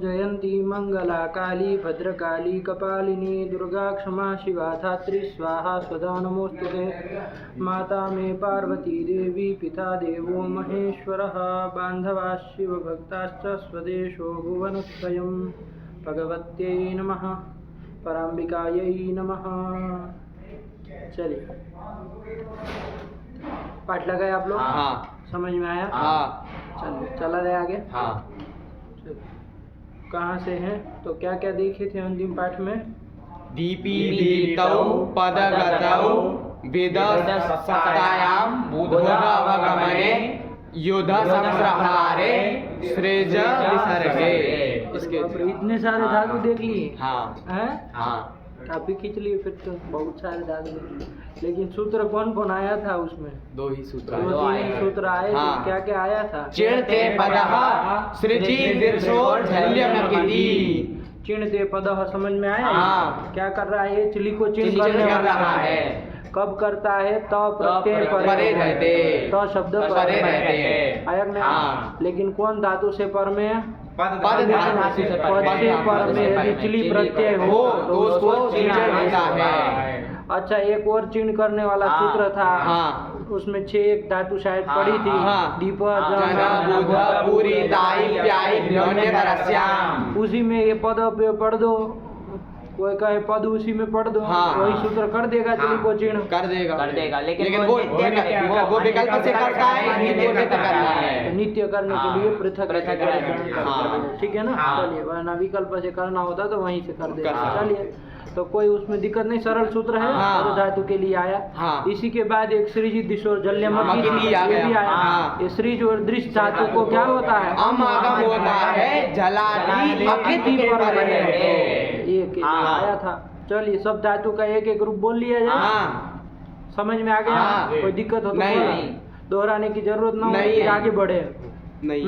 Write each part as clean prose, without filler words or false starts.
जयंती मंगला काली भद्रकाली कपालिनी दुर्गा क्षमा शिवा धात्री स्वाहा स्वधा नमोस्तुते। माता मे पार्वती देवी पिता देवो महेश्वरः बान्धवाः शिवभक्ताश्च स्वदेशो भुवनत्रयम्। भगवत्यै नमः पराम्बिकायै नमः। चलिए पाठ लगाए आप लोग? हाँ। समझ में आया? हाँ। चलिए चला जाए आगे। हाँ। कहाँ से हैं तो क्या क्या देखे थे अंतिम पाठ में? दीपी दीप्तौ पदगतौ वेदसत्तायां बुधवगमने युद्ध संप्रहारे सृज विसर्गे। इसके इतने सारे धातु देख लिए? हाँ। हैं? हाँ। काफी खींच लिए फिर तो, बहुत सारे धातु देख लिए। लेकिन सूत्र कौन कौन आया था उसमें? दो ही सूत्र दो तीन सूत्र आए थे। क्या क्या आया था? चिणते पदः सृजि दीर्घो झल्यमकिति। चिणते पदः समझ में आया? हाँ। क्या कर रहा है? चिली को चिन्ह कर करने वाला रहा है। कब करता है? तो प्रत्यय परे रहते, तो शब्द परे रहते हैं। आया कि नहीं? हाँ। लेकिन कौन धातु से पर में? पद धातु से पर में यदि चिली प्रत्यय हो तो उसको चिन्ह होता है। अच्छा, एक और चिन्ह करने वाला सूत्र था। हाँ। उसमें 6 एक धातु शायद पड़ी थी। हाँ। दीप बुध पूरी दाई प्याई भ्योन्यतरस्याम। उसी में ये पद पे पढ़ दो, कोई कहे पद उसी में पढ़ दो। हाँ। वही सूत्र कर देगा चिली को चिन्ह। कर देगा लेकिन वो विकल्प से करता है, नित्य करना है। नित्य करने के लिए पृथक हाँ। ठीक है ना? हाँ। चलिए, वरना विकल्प से करना होता तो वहीं से कर देगा। हाँ। चलिए, तो कोई उसमें दिक्कत नहीं, सरल सूत्र है। हाँ। पद धातु के लिए आया। हाँ। इसी के बाद एक सृजित दिशो जल्यमकी के लिए आ गया। भी आया। हाँ। ये सृज और दृश्य धातु को क्या होता है? अमागम होता है, जलादि अकिति पर रहते। एक आया था। चलिए, सब धातु का एक एक रूप बोल लिया जाए। हाँ। समझ में आ गया? हाँ। कोई दिक्कत हो तो नहीं। बोलो। दोहराने की जरूरत ना हो, नहीं फिर है। आगे बढ़े। नहीं।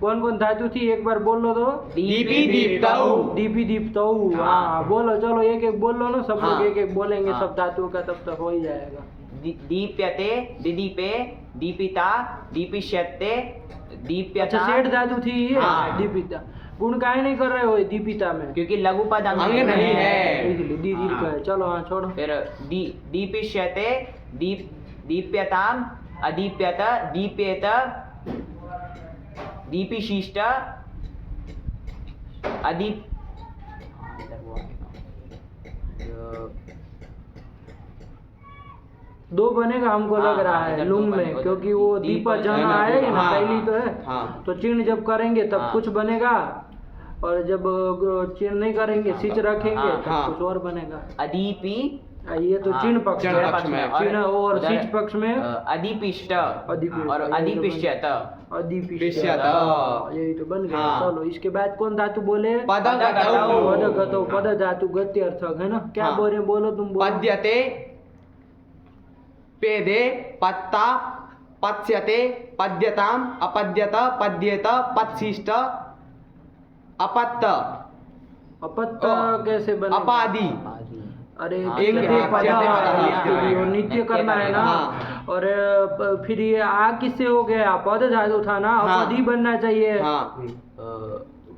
कौन कौन धातु थी एक बार बोल लो तो? दीपी दीप्तौ। दीपी दीप्तौ। हाँ, बोलो, चलो एक एक बोल लो ना, सब लोग हाँ। एक एक बोलेंगे। हाँ। सब धातुओं का तब तक हो ही जाएगा। दीप्यते दीदीपे दीपिता दीपिष्यते अच्छा, दीप्यता। सेठ धातु थी ये। हाँ। दीपिता गुण काहे नहीं कर रहे हो दीपिता में? क्योंकि लघु पद अंग नहीं है। इसलिए दीदी का है। चलो हाँ, छोड़ो। फिर दीपिष्यते दीप्यताम अदीप्यत दीप्येत दीपिशिष्ट अदीप। दो बनेगा हमको लग रहा है इधर लुंग दो में, बनेगा। क्योंकि वो दीपा जन आएगी ना, हाँ। पहली तो है। हाँ। तो चिन्ह जब करेंगे तब हाँ। कुछ बनेगा, और जब चिन्ह नहीं करेंगे, सिच रखेंगे हाँ। तब हाँ। कुछ और बनेगा। अदीपी ये तो हाँ, चिन्ह पक्ष चिन्ह में। पक्ष में। चिन्ह और उधर, सिच पक्ष में अदीपिष्ट अदीपिष्ट। और अदीपिष्यत। अधिपिष्यत। यही तो बन गया। हाँ। चलो, इसके बाद कौन धातु बोले? पदगतौ। पदगतौ। पद धातु गति अर्थक है ना? क्या हाँ। बोले? बोलो, तुम बोलो। पद्यते पेदे पत्ता पत्स्यते पद्यताम अपद्यत पद्येत पत्सिष्ट अपत्त अपत्त कैसे बने? अपादि। अरे हाँ, चिन्ह एक दे हाँ, पदा, चिन्ह दे पदा, इसके लिए नित्य करना है ना। हाँ। और फिर ये आ किससे हो गया? पद धातु था ना, हाँ। अपधि बनना चाहिए। हाँ।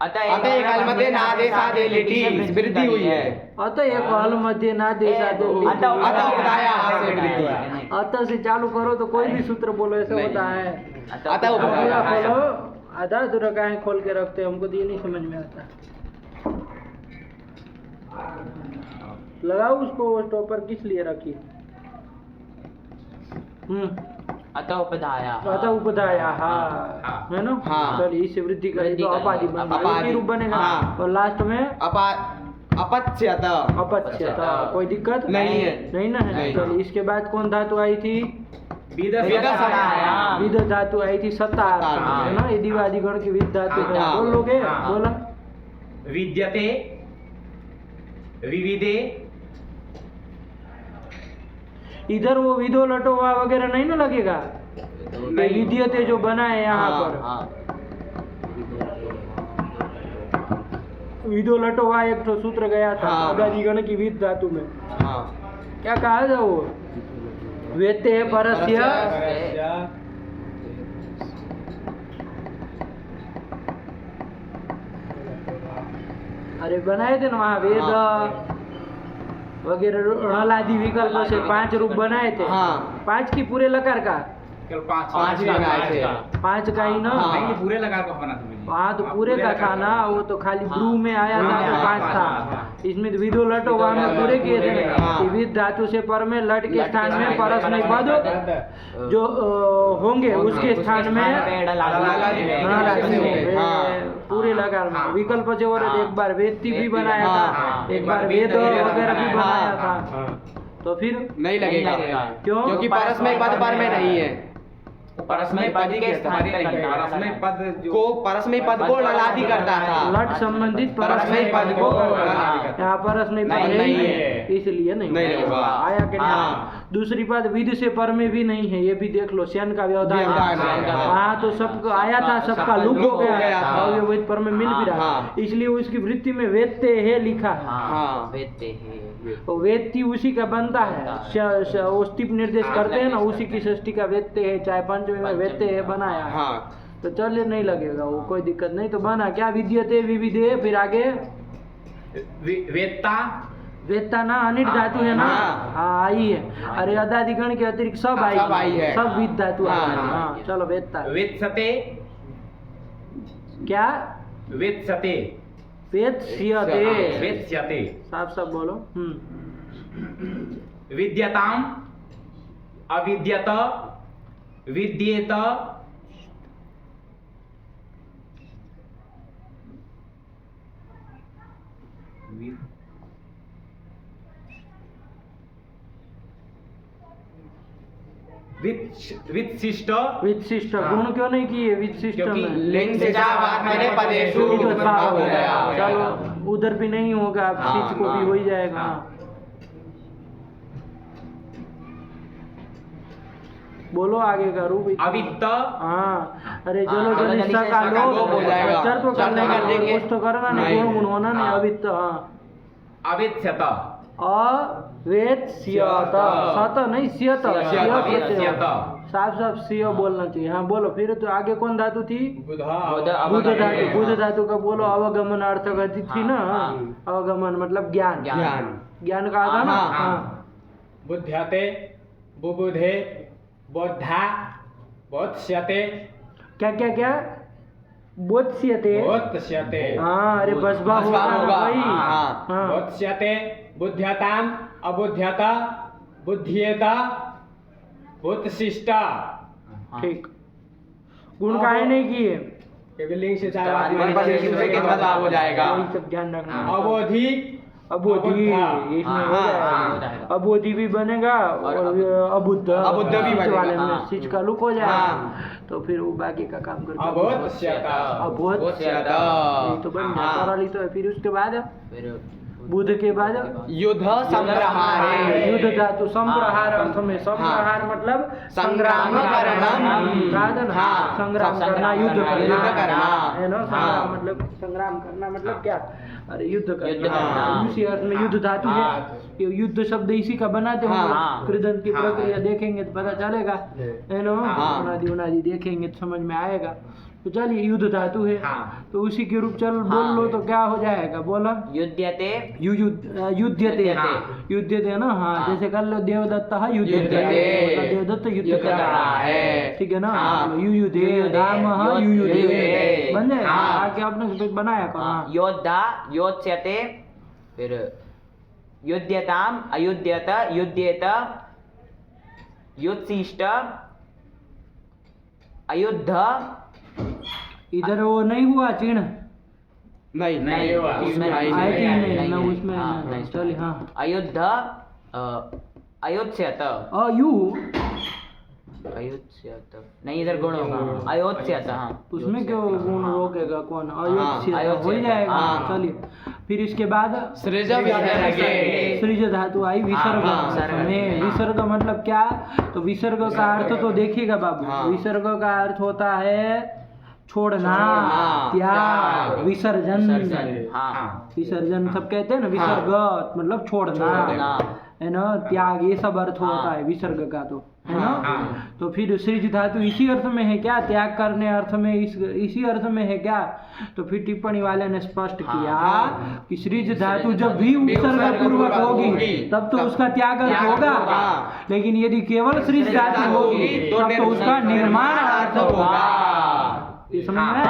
अतः एक हल मध्य नादेशादे लिटि वृद्धि हुई है। अतः एक हल मध्य ना दे अतः उपधाया से वृद्धि। अतः से चालू करो तो कोई भी सूत्र बोलो, ऐसा होता है। अतः उपधाया। पूरा खोलो, आधा अधूरा काहे खोल के रखते हो? हमको तो ये नहीं समझ में आता। लगाओ उसको, वो स्टॉपर किस लिए रखी? अतः उपधाया। अतः उपधाया। हाँ, है ना? हाँ। चलिए, इससे वृद्धि करें तो वृद्धि अपादि करें। बन गया। एक ही रूप बनेगा। हाँ। और लास्ट में अपत्स्यत। अपच्यता। कोई दिक्कत नहीं है। नहीं ना है? नहीं। चलिए, इसके बाद कौन धातु आई थी? विदसतायाम। विद धातु आई थी सतार, सतार। है ना? ये दिवादिगण की विद धातु है। हाँ। बोल लोगे? हाँ। बोला। विद्यते विविधे। इधर वो विदो लटोवा वगैरह नहीं ना लगेगा? ये विद्यते जो बना है यहाँ पर, विदो लटोवा एक तो सूत्र गया था हाँ। अदादिगण की विद धातु में। हाँ। क्या कहा था वो? वेते परस्य अरे बनाए थे ना वहाँ वेद वगैरह ऋणादि विकल्प से 5 रूप बनाए थे। हाँ। 5 की पूरे लकार का केवल 5 5 लगाए थे। 5 का ही ना। हाँ। नहीं, ये पूरे लगा को बना था मुझे। हाँ तो पूरे का था ना, वो तो खाली ब्रू में आया था तो 5 था। इसमें तो विदो लटो वहाँ में पूरे किए थे हाँ। कि विद धातु से पर में लट के स्थान में परस में पद जो होंगे उसके स्थान में पूरे लकार में विकल्प से और एक बार वेत्ती भी बनाया था, एक बार वेद वगैरह भी बनाया था, तो फिर नहीं लगेगा क्यों? क्योंकि परस्मय पद पर में नहीं है। परस्मय पद के स्थान पे करता है। परस्मय पद को परस्मय पद को ऋणादि करता था। लट संबंधित परस्मय पद को यहाँ परस्मय पद नहीं, नहीं नहीं है, इसलिए नहीं नहीं होगा। आया कि नहीं? हाँ। दूसरी बात विद से पर में भी नहीं है, ये भी देख लो शयन का व्यवधान व्यवधान है। वहाँ तो सबको आया था, सबका लुक हो गया था। और ये वेद पर में मिल भी रहा, हाँ। इसलिए उसकी वृत्ति में वेदते है लिखा है। हाँ। वेदते हैं। तो वेदती उसी का बनता है, वो स्टिप निर्देश करते हैं ना, उसी की षष्ठी का वेदते है, चाहे पंचमी में वेदते है बनाया है। हाँ। तो चलिए नहीं लगेगा वो, कोई दिक्कत नहीं। तो बना क्या विद्यते विविधे, फिर आगे वेत्ता वेदता ना अनिट धातु है ना। हाँ। हाँ आई है। अरे अदादिगण के अतिरिक्त सब सब आई है। सब विद धातु हाँ, आई है। हाँ। हाँ चलो वेदता वेत्सते क्या वेत्सते वेत्स्यते, वेत्स्यते साफ साफ बोलो। विद्यताम अविद्यत विद्येत वित्शिष्ट विशिष्ट गुण क्यों नहीं किए विशिष्ट क्योंकि में? लिंग से मैंने पदेशु ठीक है, भाव हो गया। चलो उधर भी नहीं होगा, अब हाँ, सिच को भी हो ही जाएगा। हाँ। बोलो आगे का रूप। अवित्त हाँ अरे चलो हाँ, जल्दी जल्दी से सका लो, लोप हो जाएगा। चर तो करने चर का कर देंगे। कुछ तो करना नहीं, गुण गुण होना नहीं। हाँ। अवित्त हाँ अवेत्स्यत अवेत्स्यत, सत नहीं स्यत, स्य कहते अवेत्स्यत हो। साफ साफ स्य बोलना चाहिए। हाँ बोलो फिर। तो आगे कौन धातु थी? बुध धातु। बुध बुध धातु का बोलो अवगमन अर्थ गति थी ना। हाँ। अवगमन मतलब ज्ञान, ज्ञान। ज्ञान का था ना। हाँ, हाँ बुध्यते बुबुधे बोधा बोध्स्यते क्या क्या क्या बोध्स्यते। बोध्स्यते हाँ अरे बसबा बसबा होगा होगा। वही। हाँ। हाँ बोध्स्यते बुध्यताम अबुध्यत बुध्येत बुद्धशिष्ट। ठीक। गुण काहे नहीं किए? क्योंकि लिंग से चार पदेशु से कितना भाव हो जाएगा। वही सब ध्यान रखना। अबोधि अबोधि अबुद्धा। इसमें हो हाँ, जाएगा। अबोधि भी बनेगा और अबुद्ध अबुद्ध भी बीच बनेगा। वाले में हाँ। सिच का लुक हो जाएगा। हाँ। तो फिर वो बाकी का काम करता अबोध्स्यत बोध्स्यत। ये तो बन गया हाँ। सरल ही तो है। फिर उसके बाद फिर बुध के बाद युद्ध संप्रहारे। युद्ध धातु संप्रहार अर्थ में। संप्रहार मतलब संग्राम करना। कहा था ना? हाँ। संग्राम करना, युद्ध युद्ध करना। करना है ना। संग्राम हाँ। मतलब संग्राम करना मतलब क्या? अरे युद्ध युद्ध करना। करना। उसी अर्थ में युद्ध धातु है। ये युद्ध शब्द इसी का बनाते हाँ। होंगे। कृदंत की प्रक्रिया देखेंगे तो पता चलेगा है ना। हाँ। उनादि उनादि देखेंगे तो समझ में आएगा। तो चलिए युद्ध धातु है हाँ। तो उसी के रूप चल बोल लो तो क्या हो जाएगा? बोला युध्यते युद्धते हाँ। युद्धते ना। हाँ हाँ। जैसे कर लो देवदत्त युद्धते, युध्यते। देवदत्त युद्ध युद्ध कर कर रहा रहा है। है। ठीक है ना। हाँ। युयुधे राम युयुधे युयुधे। बन जाएगा। हाँ। आगे आपने से बनाया करो। हाँ। योद्धा योत्स्यते। फिर युध्यताम अयुध्यत युध्येत युत्सिष्ट अयुद्ध। इधर वो नहीं हुआ चिन्ह नहीं नहीं हुआ। उसमें आई आए नहीं। कि नहीं, नहीं ना नहीं, उसमें हाँ, ना। नहीं। चलिए हाँ। अयुद्ध अयोत्स्यत यू अयोत्स्यत नहीं, इधर गुण होगा अयोत्स्यत। हाँ उसमें क्यों गुण रोकेगा कौन? अयोध्य हो अयोध्य। जाएगा। हाँ। चलिए फिर इसके बाद सृज विसर्गे। सृज धातु आई विसर्ग हाँ, अर्थ में। विसर्ग मतलब क्या? तो विसर्ग का अर्थ तो देखिएगा बाबू। हाँ। विसर्ग का अर्थ होता है छोड़ना, छोड़ना, त्याग, त्याग, विसर्जन। हाँ विसर्जन सब कहते हैं ना, विसर्ग मतलब छोड़ना, है ना, त्याग, ये सब अर्थ होता है विसर्ग का, तो है ना। तो फिर सृज धातु इसी अर्थ में है क्या, त्याग करने अर्थ में, इसी अर्थ में है क्या। तो फिर टिप्पणी वाले ने स्पष्ट किया कि सृज धातु जब भी उपसर्ग पूर्वक होगी तब तो उसका त्याग अर्थ होगा, लेकिन यदि केवल सृज धातु होगी तब तो उसका निर्माण अर्थ होगा। ये समझ में आया?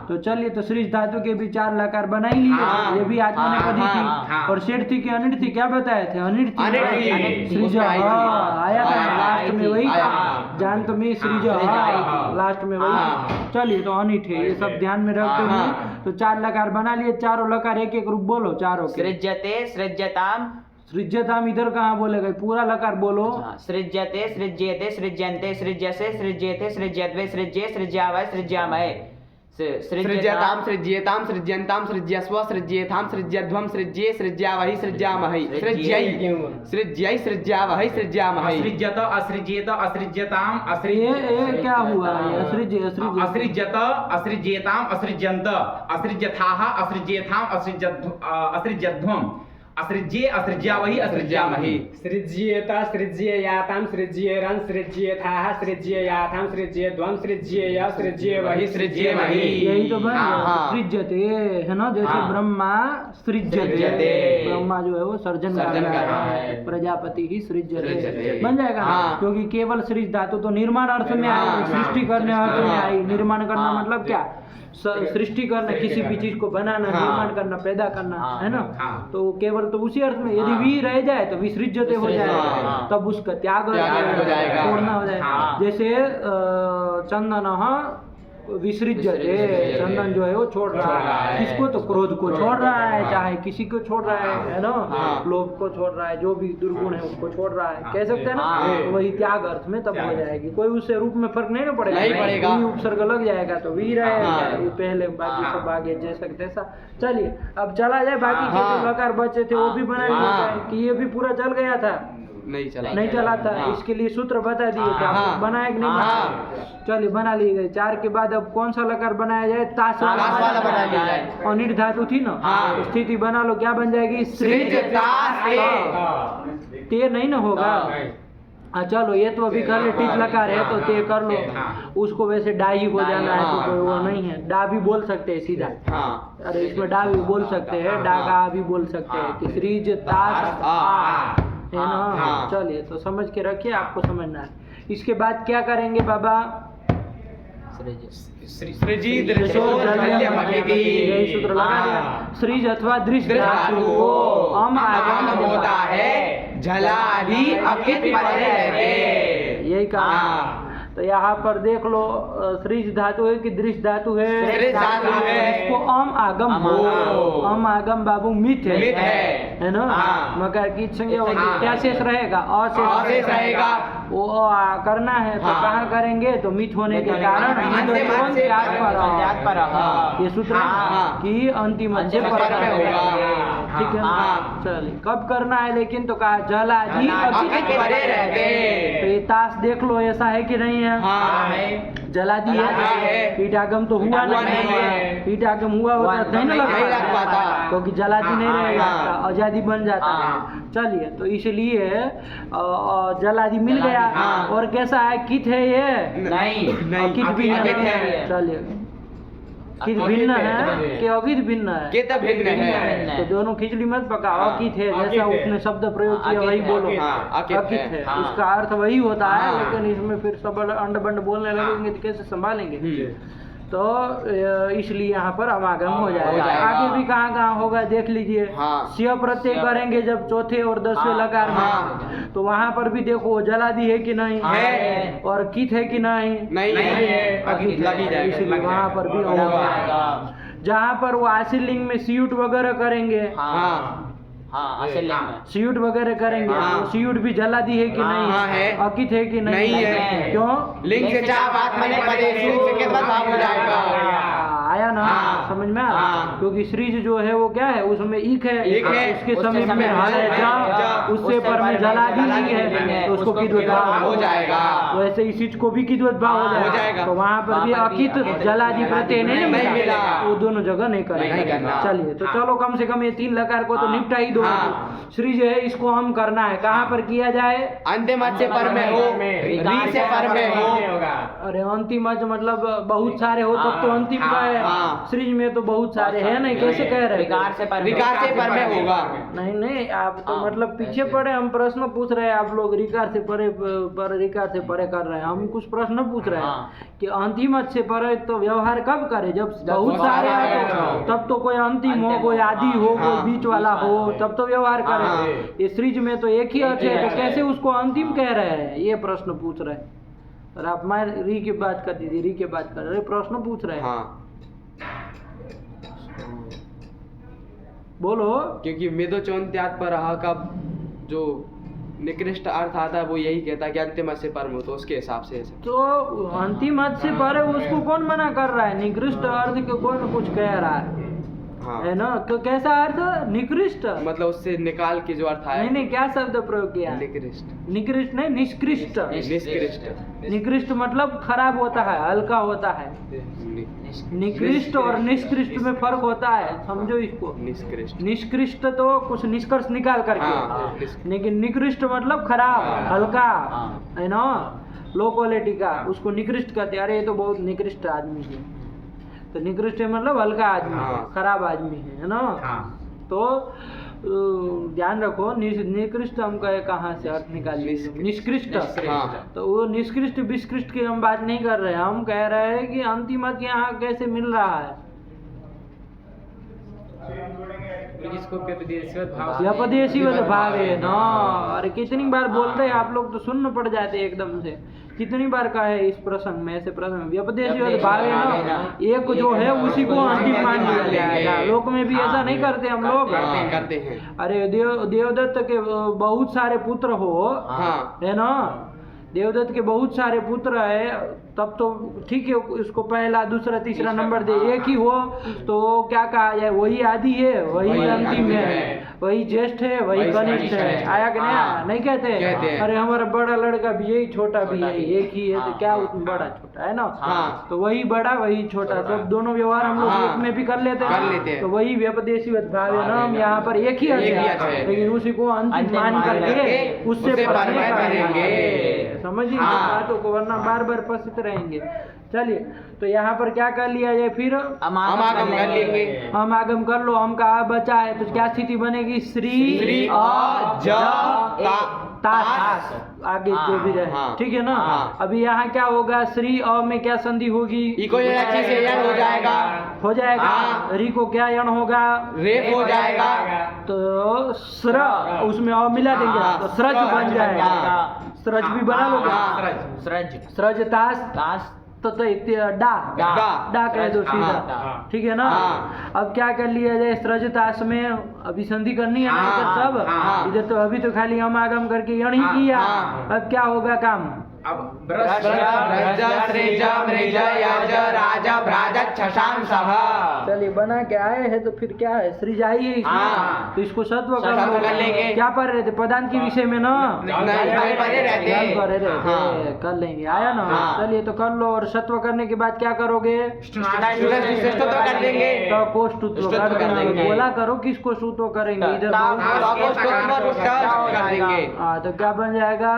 तो चलिए, तो सृज धातु के भी 4 लकार बना ही लिए, ये भी आत्मनेपदी थी। और शेर थी कि अनिट थी, क्या बताए थे, अनिट थी, सृज आया था लास्ट में, वही जानत में सृज लास्ट में वही। चलिए, तो अनिट है, ये सब ध्यान में रखते हुए तो 4 लकार बना लिए, चारों लकार एक एक रूप बोलो चारों के। सृज्यते, सृज्यताम, सृज्यताम इधर कहाँ बोलेगा, पूरा लकार बोलो। सृज्यते, सृज्येते, सृज्यन्ते, सृज्यसे, सृज्येते, सृज्यद्वे, सृज्ये, सृज्यावय, सृज्यामहे। सृज्यताम, सृज्येताम, सृज्यन्ताम, सृज्यस्व, सृज्येथाम, सृज्यध्वम, सृज्ये, सृज्यावहि, सृज्यामहि, सृज्यै, सृज्यै, सृज्यावहि, सृज्यामहि। असृज्यत, असृज्येत, असृज्यताम, ये क्या हुआ, ये असृज असृज्यत, असृज्येताम, असृज्यन्त, असृज्यथाः, असृज्येथाम, असृज्यध्वम, असृज्ये, असृज्यावहि, असृज्यामहि। सृज्येत, सृज्येयातां, सृज्येरन्, सृज्येथाः, सृज्येयाथां, सृज्येध्वं, सृज्येय, सृज्येवहि, सृज्येमहि। यही तो बन गया, सृज्यते है ना, जैसे ब्रह्मा सृज्यते, ब्रह्मा जो है वो सर्जन कर रहा है, प्रजापति ही सृज्यते बन जाएगा। क्योंकि केवल सृज धातु तो निर्माण अर्थ में आई, सृष्टि करने अर्थ में आई। निर्माण करना मतलब क्या, सृष्टि करना, किसी भी चीज को बनाना, निर्माण करना, पैदा करना, है ना। तो केवल तो उसी अर्थ में, यदि वी रह जाए तो विसृज्यते हो जाएगा, तब उसका त्याग हो जाएगा, छोड़ना हो जाएगा। जैसे चंदन विसृज्यते, चंदन जो है वो छोड़ रहा है, किसको, तो क्रोध को छोड़ रहा है, चाहे किसी को छोड़ रहा है ना, लोभ को छोड़ रहा है, जो भी दुर्गुण है उसको छोड़ रहा है, कह सकते हैं ना। तो वही त्याग अर्थ में तब हो जाएगी, कोई उससे रूप में फर्क नहीं ना पड़ेगा, नहीं पड़ेगा। उपसर्ग लग जाएगा तो वी रहेगा, ये पहले बाकी सब आगे जैसा तैसा। चलिए, अब चला जाए, बाकी के जो लकार बचे थे वो भी बना लिया, कि ये भी पूरा चल गया था, नहीं चला था, इसके लिए सूत्र बता दिए थे, आपको बनाया कि नहीं। चलिए, बना लिए गए। 4 के बाद अब कौन सा लकार बनाया जाए, ताश वाला बना लिया जाए। और निट धातु थी ना, स्थिति बना लो, क्या बन जाएगी, सृज ते नहीं ना होगा। चलो, ये तो अभी कर ले, टिच लकार है तो ते कर लो, उसको वैसे डा ही हो जाना है, तो कोई वो नहीं है, डा भी बोल सकते हैं सीधा। अरे इसमें डा भी बोल सकते हैं, डा का भी बोल सकते हैं कि सृज ताश है ना। चलिए, तो समझ के रखिए, आपको समझना है। इसके बाद क्या करेंगे बाबा, सृजी, यही सूत्र लगा दिया। सृज अथवा दृश्य धातु को अम आगम होता है, झलादि अकित परे रहते, यही कहा। तो यहाँ पर देख लो, सृज धातु है कि दृश्य धातु है, सृज धातु है, इसको अम आगम अम आगम बाबू मिथ है ना। मगर की संज्ञा होगी, क्या शेष रहेगा, अशेष रहेगा। वो करना है तो कहाँ करेंगे, तो मिथ होने के कारण ये सूत्र की अंतिम मध्य पर होगा, ठीक है। चलिए, कब करना है लेकिन, तो कहा जल आदि परे रहते। तो ये ताश देख लो, ऐसा है कि नहीं है, जलादि है, पीठागम तो हुआ नहीं है, पीठागम हुआ होता नहीं ना लग पाता, क्योंकि जलादि नहीं रहेगा, आजादी बन जाता है। चलिए, तो इसलिए जलादि मिल गया। और कैसा है, कित है ये, नहीं, कित भी है। चलिए, कित भिन्न है कि अकित भिन्न है, कित भिन्न है, तो दोनों खिचड़ी मत पकाओ, अकित है, जैसा उसने शब्द प्रयोग किया वही बोलो, अकित है, उसका अर्थ वही होता है। लेकिन इसमें फिर सब अंड बंड बोलने लगेंगे तो कैसे संभालेंगे, तो इसलिए यहाँ पर अमागम हो जाएगा। आगे भी कहाँ होगा देख लीजिए। स्य प्रत्यय करेंगे जब चौथे और 10वें लकार में, तो वहाँ पर भी देखो जलादि है कि नहीं है, और कित है कि नहीं है, इसलिए वहाँ पर भी होगा। जहाँ पर वो आशीलिंग में सीयूट वगैरह करेंगे, सीयूट वगैरह करेंगे, तो सीयूट भी जलादि है कि नहीं है, अकित है कि नहीं है, क्यों, लिंग से चार बात मैंने पदेशु के बाद भाव हो जाएगा। आया ना, समझ में आया? क्योंकि सृज जो है वो क्या है, उसमें ईक है, उसके समीप में हल है जा, उससे पर में जलादि ही है, तो उसको किद्वत भाव हो जाएगा। वैसे इस चीज को भी किद्वत भाव हो जाएगा। तो वहाँ पर भी अकित जलादि प्रत्यय नहीं मिला, वो दोनों जगह नहीं करेगा। चलिए, तो चलो कम से कम ये 3 लकार को तो निपटा ही दो। सृज है, इसको हम करना है, कहाँ पर किया जाए? अंतिम से पर में हो, री से पर में हो। अरे अंतिम मतलब बहुत सारे हो तब तो अंतिम का है, सृज में तो बहुत सारे हैं नहीं, कैसे कह रहे? विकार से पर में होगा। नहीं आप तो मतलब पीछे पड़े, हम प्रश्न पूछ रहे हैं, आप लोग रिकार से परे रिकार से परे कर रहे हैं। हम कुछ प्रश्न पूछ रहे हैं कि अंतिम से परे तो व्यवहार कब करे? जब बहुत सारे आए तब तो कोई अंतिम हो, कोई आदि हो, कोई बीच वाला हो, तब तो व्यवहार करे। ये सृज में तो एक ही अर्थ है, तो कैसे उसको अंतिम कह रहे हैं? ये प्रश्न पूछ रहे हैं। और आप मैं री की बात कर दीजिए, री की बात कर रहे, प्रश्न पूछ रहे हैं। बोलो। क्योंकि मेदोचौंत्यात पर का जो निकृष्ट अर्थ आता है वो यही कहता है कि अंतिम से परम हो, तो उसके हिसाब से तो अंतिम से पर उसको कौन मना कर रहा है? निकृष्ट अर्थ को कौन कुछ कह रहा है? है ना? तो कैसा अर्थ? निकृष्ट, मतलब उससे निकाल के जो अर्थ है। नहीं क्या शब्द प्रयोग किया? निकृष्ट नहीं, निष्कृष्ट। निकृष्ट मतलब खराब होता है, हल्का होता है। निकृष्ट और निष्कृष्ट में फर्क होता है, समझो इसको। निष्कृष्ट तो कुछ निष्कर्ष निकाल करके, लेकिन निकृष्ट मतलब खराब, हल्का, है ना, लो क्वालिटी का, उसको निकृष्ट कहते हैं। अरे ये तो बहुत निकृष्ट आदमी है, तो निकृष्ट मतलब हल्का आदमी, खराब आदमी है ना। तो ध्यान रखो, निकृष्ट हम कहे कहाँ से अर्थ निकालिए? निष्कृष्ट। तो वो निष्कृष्ट विष्कृष्ट की हम बात नहीं कर रहे हैं, हम कह रहे हैं कि अंतिम अर्थ यहाँ कैसे मिल रहा है? व्यपदेशीवत भाव है ना। अरे कितनी बार बोलते हैं आप लोग, तो सुनना पड़ जाते एकदम से। कितनी बार का है इस प्रसंग में, ऐसे प्रसंग व्यपदेशीवत भाव है ना, एक जो है उसी को अंतिम मान लिया जाएगा। लोक में भी ऐसा नहीं करते हम लोग, करते हैं। अरे देवदत्त के बहुत सारे पुत्र हो, है ना, देवदत्त के बहुत सारे पुत्र है, तब तो ठीक है, उसको पहला दूसरा तीसरा नंबर दे। एक ही हो तो क्या कहा जाए? वही आदि है, वही अंतिम है, वही ज्येष्ठ है, वही कनिष्ठ है। आया कि नहीं? नहीं कहते? अरे हमारा बड़ा लड़का भी यही, छोटा भी यही, एक ही है, तो क्या उसमें बड़ा छोटा है ना? तो वही बड़ा वही छोटा, सब दोनों व्यवहार हम लोग एक में भी कर लेते हैं। तो वही व्यपदेशीवत भाव है ना, हम यहाँ पर एक ही है, लेकिन उसी को अंतिम मान करके उससे करेंगे। समझिए बातों को, वरना बार बार फंसते रहेंगे। चलिए, तो यहाँ पर क्या कर लिया जाए? फिर अमागम कर लेंगे। अमागम कर लो। हम कहा बचा है, तो क्या स्थिति बनेगी? श्री आगे जो भी रहे, ठीक है ना। अभी यहाँ क्या होगा? श्री अ में क्या संधि होगी? हो जाएगा, हो जाएगा। री को क्या यण होगा? रेप हो जाएगा। तो स्र उसमें अ मिला देंगे तो स्रज बन जाएगा। स्रज भी बना लोगे? स्रज तास तो डा कह दो सीधा, ठीक है ना। अब क्या कर लिया जाए? स्रज तास में अभी संधि करनी है ना, इधर सब, इधर तो अभी तो खाली हम आगम करके यण ही किया। अब क्या होगा काम? अब चलिए, बना के आए हैं तो फिर क्या है? सृजाई है इसमें, तो इसको सत्व कर लेंगे। क्या पढ़ रहे थे? पदार्थ के विषय में ना कर लेंगे, आया ना। चलिए, तो कर लो। और सत्व करने के बाद क्या करोगे? बोला करो किसको सूत्व करेंगे? इधर तो क्या बन जाएगा?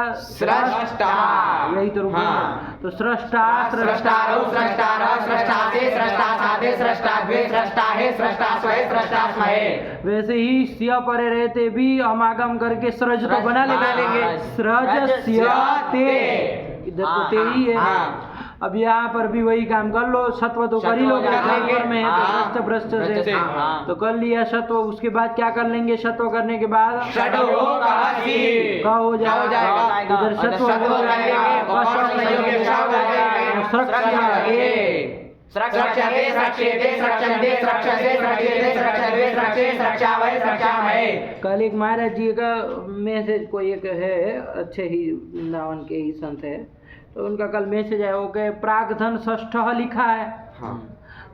यही तो रुको। तो सृष्टा, सृष्टारो, सृष्टारा, सृष्टा से, सृष्टा साधे, सृष्टा द्वे, सृष्टा है, सृष्टा स्वय, सृष्टा स्वय। वैसे ही सिया परे रहते भी हम आगम करके सृज तो बना लेंगे। सृज सिया ते, इधर तो ते ही है। अब यहाँ पर भी वही काम कर लो। सत्व तो कर ही लोगे, में है तो भ्रष्ट से तो कर लिया सत्व। उसके बाद क्या कर लेंगे? सत्व करने के बाद का हो जाएगा। इधर सत्व कल एक महाराज जी का मैसेज, कोई एक है अच्छे ही वृंदावन के ही संत है, तो उनका कल मैसेज है, वो कहे प्रागधन षष्ठ लिखा है।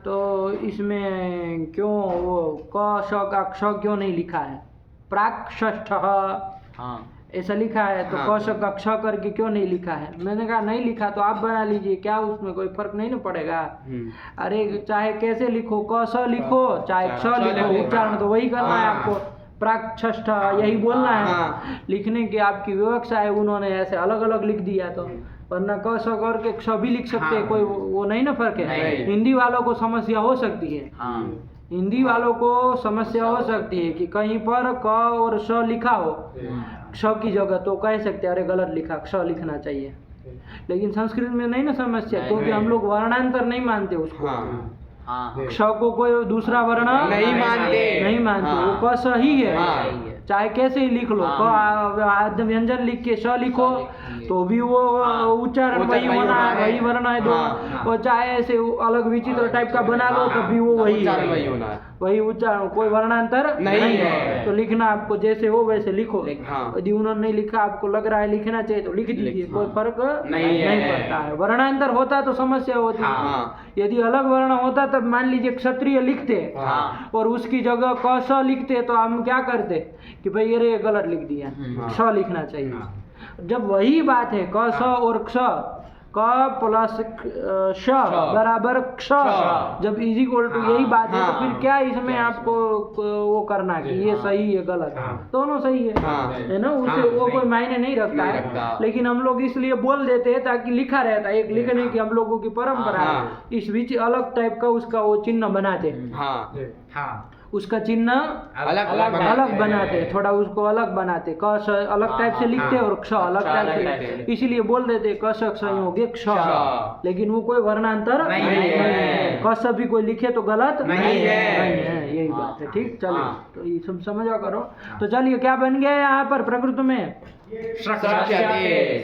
तो इसमें क्यों वो क श का क्ष क्यों नहीं लिखा है? प्राक षष्ठ हाँ ऐसा लिखा है, तो हाँ। क श का क्ष करके क्यों नहीं लिखा है? मैंने कहा नहीं लिखा तो आप बना लीजिए, क्या उसमें कोई फर्क नहीं ना पड़ेगा। अरे चाहे कैसे लिखो, क स लिखो चाहे क्ष लिखो, उच्चारण तो वही करना है आपको, प्राक षष्ठ यही बोलना है। लिखने की आपकी व्यवस्था है, उन्होंने ऐसे अलग अलग लिख दिया तो, वरना क स करके क्ष भी लिख सकते हैं, कोई वो नहीं ना फर्क है। हिंदी वालों को समस्या हो सकती है, हाँ हिंदी वालों को समस्या हो सकती है कि कहीं पर क और श लिखा हो क्ष की जगह, तो कह सकते हैं अरे गलत लिखा, क्ष लिखना चाहिए। लेकिन संस्कृत में नहीं ना समस्या, क्योंकि हम लोग वर्णांतर नहीं मानते उसको। हाँ क्ष को कोई दूसरा वर्ण नहीं मानते। नहीं मानते, वो क स ही है। चाहे कैसे ही लिख लो, क आद्य व्यंजन लिख के श लिखो तो भी वो उच्चारण वही होना है, वही वर्ण है दो। और चाहे ऐसे अलग विचित्र टाइप का बना लो तब भी वो वही उच्चारण है, वही होना है। वही उच्चारण, कोई वर्णांतर नहीं है। तो लिखना आपको जैसे हो वैसे लिखो। हाँ। यदि उन्होंने नहीं लिखा, आपको लग रहा है लिखना चाहिए तो लिख दीजिए, कोई फर्क नहीं है। नहीं पड़ता है। वर्णांतर होता तो समस्या होती। हाँ। यदि अलग वर्ण होता तब मान लीजिए क्षत्रिय लिखते हाँ। और उसकी जगह क स लिखते तो हम क्या करते कि भाई अरे गलत लिख दिया, स लिखना चाहिए। जब वही बात है क स और क्ष, क प्लस श बराबर क्ष, जब इज इक्वल टू यही बात है तो फिर क्या इसमें आपको वो करना कि ये सही है गलत, दोनों सही है ना, उसे वो कोई मायने नहीं रखता है। लेकिन हम लोग इसलिए बोल देते हैं ताकि लिखा रहता है, एक लिखने की हम लोगों की परंपरा है। इस बीच अलग टाइप का उसका वो चिन्ह बनाते, हाँ उसका चिन्ह अलग अलग बनाते, थोड़ा उसको अलग बनाते, क स अलग टाइप से लिखते और क्ष अलग टाइप से, इसीलिए बोल देते क स संयोगे क्ष। लेकिन वो कोई वर्णांतर नहीं है। क स भी कोई लिखे तो गलत नहीं है, यही बात है। ठीक, चलिए तो ये सब समझा करो। तो चलिए क्या बन गया यहाँ पर प्रकृत में?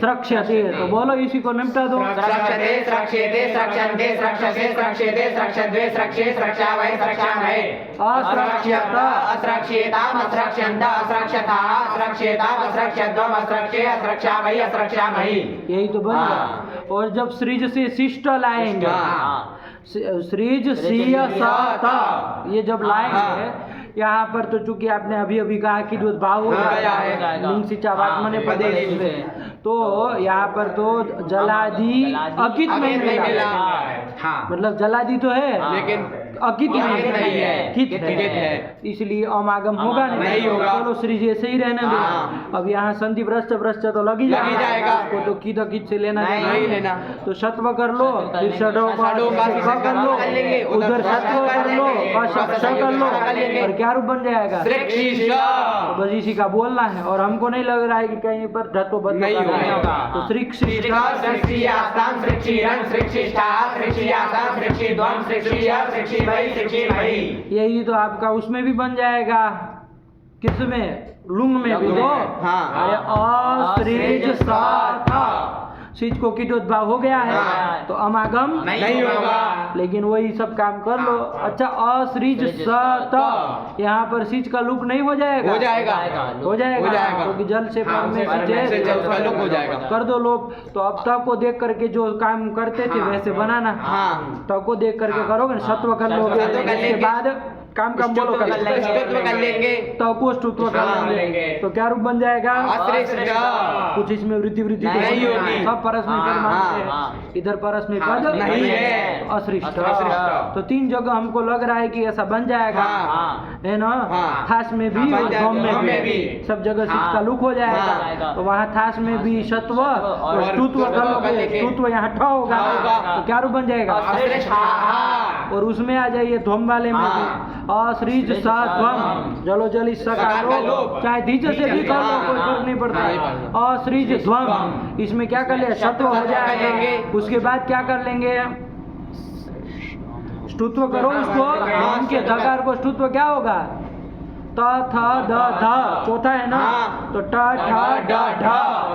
स्रक्ष्यते। तो बोलो इसी को निपटा दो। स्रक्ष्यते स्रक्ष्यते स्रक्ष्यन्ते स्रक्ष्यसे स्रक्ष्यते स्रक्ष्यद्वे स्रक्ष्ये स्रक्ष्यावै स्रक्ष्यामहे। अस्रक्ष्यत अस्रक्ष्येताम् अस्रक्ष्यन्त अस्रक्ष्यथाः अस्रक्ष्येताम् अस्रक्ष्यध्वम् अस्रक्ष्ये अस्रक्ष्यावै अस्रक्ष्यामहि। यही तो बन गया। और जब सृज से शिष्ट लाएंगे, सृज सीय स, ये जब लाएंगे यहाँ पर, तो चूंकि आपने अभी अभी कहा कि जो भाव हो गया है लिंग सिचावात्मने प्रदेश में, तो यहाँ पर तो जलादि अकित में मिला, मतलब जलादि तो है लेकिन अकित नहीं है, कित है, इसलिए अमागम होगा नहीं होगा। चलो सृज ऐसे ही रहने दो। अब यहाँ संधि भ्रष्ट भ्रष्ट तो लग ही जाएगा, उसको तो कित अकित से लेना नहीं लेना। तो सत्व कर लो, फिर षडो कर लो, उधर सत्व कर लो, कर लो, और क्या रूप बन जाएगा? तो बस इसी का बोलना है। और हमको नहीं लग रहा है कि कहीं पर धत्व बदल नहीं होगा। तो यही तो आपका उसमें भी बन जाएगा, किसमें? लुंग में भी तो असृज सिज को कीटोद्भाव हो गया है तो अमागम नहीं होगा। लेकिन वही सब काम कर लो। अच्छा, असृज सत, यहाँ पर सिज का लुक नहीं हो जाएगा? हो जाएगा क्योंकि जल से कर दो लोग। तो अब तक को देख करके जो काम करते थे वैसे बनाना, तक को देख करके करोगे, सत्व कर लोगे, उसके बाद काम बोलो कर लेंगे, तो को स्तुत्व कर लेंगे, तो क्या रूप बन जाएगा? कुछ इसमें वृद्धि नहीं होगी, सब परस्मय पद मानते हैं, इधर परस्मय पद नहीं है, अश्रिष्ट। तो तीन जगह हमको लग रहा है कि ऐसा बन जाएगा, है ना? थास में भी और गम में भी सब जगह सिद्ध का लुक हो जाएगा। तो वहाँ थास में भी सत्व और स्तुत्व कर लोगे, स्तुत्व यहाँ ठ होगा, तो क्या रूप बन जाएगा? और उसमें आ जाइए ध्वम वाले में भी असृज ध्वम, जलो जली सकारो, चाहे धीज से भी कर लो, कोई फर्क नहीं पड़ता। असृज ध्वम, इसमें क्या कर ले? सत्व हो जाएगा। उसके बाद क्या कर लेंगे? स्तुत्व करो उसको, ध्वम के धकार को स्तुत्व क्या होगा? त थ द ध, चौथा है ना, तो ट ठ ड ढ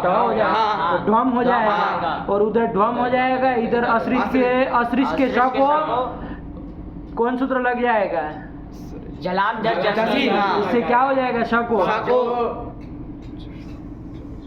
हो जाएगा, तो ध्वम हो जाएगा। और उधर ध्वम हो जाएगा, इधर असृज के श को कौन सूत्र लग जाएगा? जलाम जसी। इससे क्या हो जाएगा? श को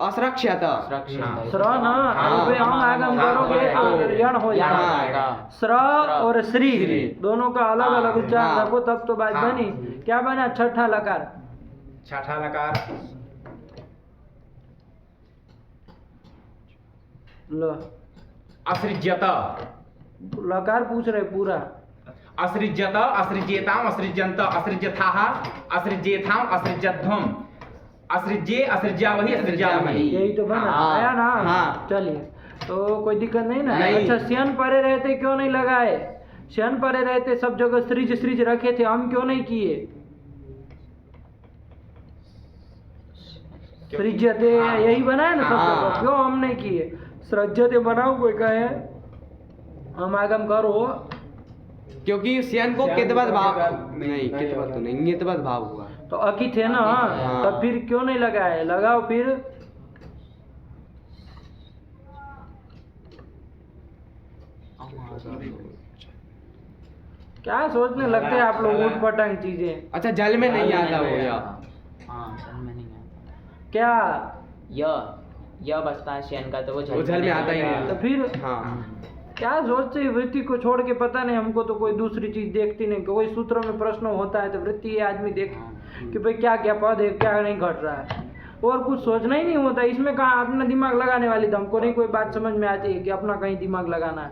असुरक्षित स्र न रूपे हम आगम करोगे तो यण हो जाएगा। स्र और श्री दोनों का अलग अलग उच्चारण रखो तब तो बात बनी। क्या बना छठा लकार? छठा लकार लो असृज्यत लकार पूछ रहे पूरा। असृज्यत असृज्येताम असृज्यंत असृज्यथाः असृज्येथाम असृज्यध्वम असृज्ये असृज्यावहि असृज्यावहि। यही तो बना आया ना। चलिए तो कोई दिक्कत नहीं ना। अच्छा श्यन परे रहते क्यों नहीं लगाए? श्यन परे रहते सब जगह सृज सृज रखे थे, हम क्यों नहीं किए? सृज्यते यही बना है ना सब जगह, क्यों हम नहीं किए? सृज्यते बनाओ कोई कहे हम आगम करो, क्योंकि श्यन को कितवत भाव नहीं, कितवत तो नहीं, नितवत भाव हुआ तो अकित है ना। तब फिर क्यों नहीं लगाए? लगाओ फिर। क्या सोचने लगते हैं आप लोग ऊट पटांग चीजें। अच्छा जल में नहीं आता वो या क्या य बचता है शयन का, तो वो वो जल में आता ही नहीं। तो फिर हाँ क्या सोचते हैं? वृत्ति को छोड़ के पता नहीं, हमको तो कोई दूसरी चीज देखती नहीं। कोई सूत्र में प्रश्न होता है तो वृत्ति ये आदमी देख कि भाई क्या क्या पद है, क्या नहीं घट रहा है, और कुछ सोचना ही नहीं होता। इसमें कहाँ अपना दिमाग लगाने वाली तो हमको नहीं कोई बात समझ में आती है कि अपना कहीं दिमाग लगाना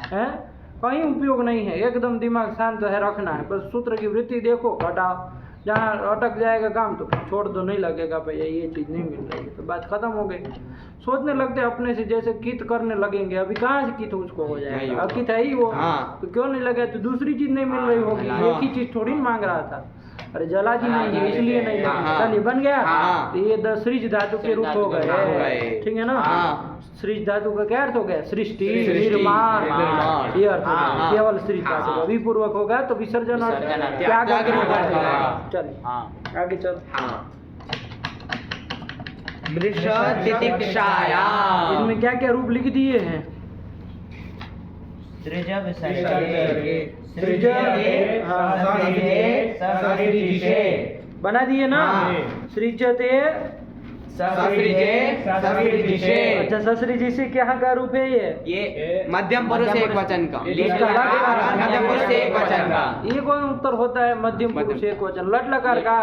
है, कहीं उपयोग नहीं है। एकदम दिमाग शांत है रखना है, बस सूत्र की वृत्ति देखो, हटाओ। जहाँ अटक जाएगा काम तो फिर छोड़ दो, नहीं लगेगा भैया ये चीज़ नहीं मिल रही तो बात खत्म हो गई। सोचने लगते अपने से, जैसे कित करने लगेंगे। अभी कहाँ से कित उसको हो जाएगा? अब कित है ही वो। तो क्यों नहीं लगे? तो दूसरी चीज नहीं मिल रही होगी, एक ही चीज थोड़ी मांग रहा था। अरे जला जी नहीं है इसलिए नहीं लगी। चलिए बन गया। तो ये 10 सृज धातु के रूप हो गए, ठीक है ना। सृज धातु का क्या अर्थ हो गया? सृष्टि, निर्माण, ये अर्थ हो गया। केवल सृज धातु का विपूर्वक होगा तो विसर्जन और त्याग के रूप में। चलिए आगे चलो। इसमें क्या क्या रूप लिख दिए हैं? बना दिए ना। सृजते अच्छा ससृजी से क्या का रूप है ये मध्यम पुरुष एक वचन का। मध्यम पुरुष एक वचन का। ये कौन उत्तर होता है? मध्यम पुरुष एक वचन। लट लकार का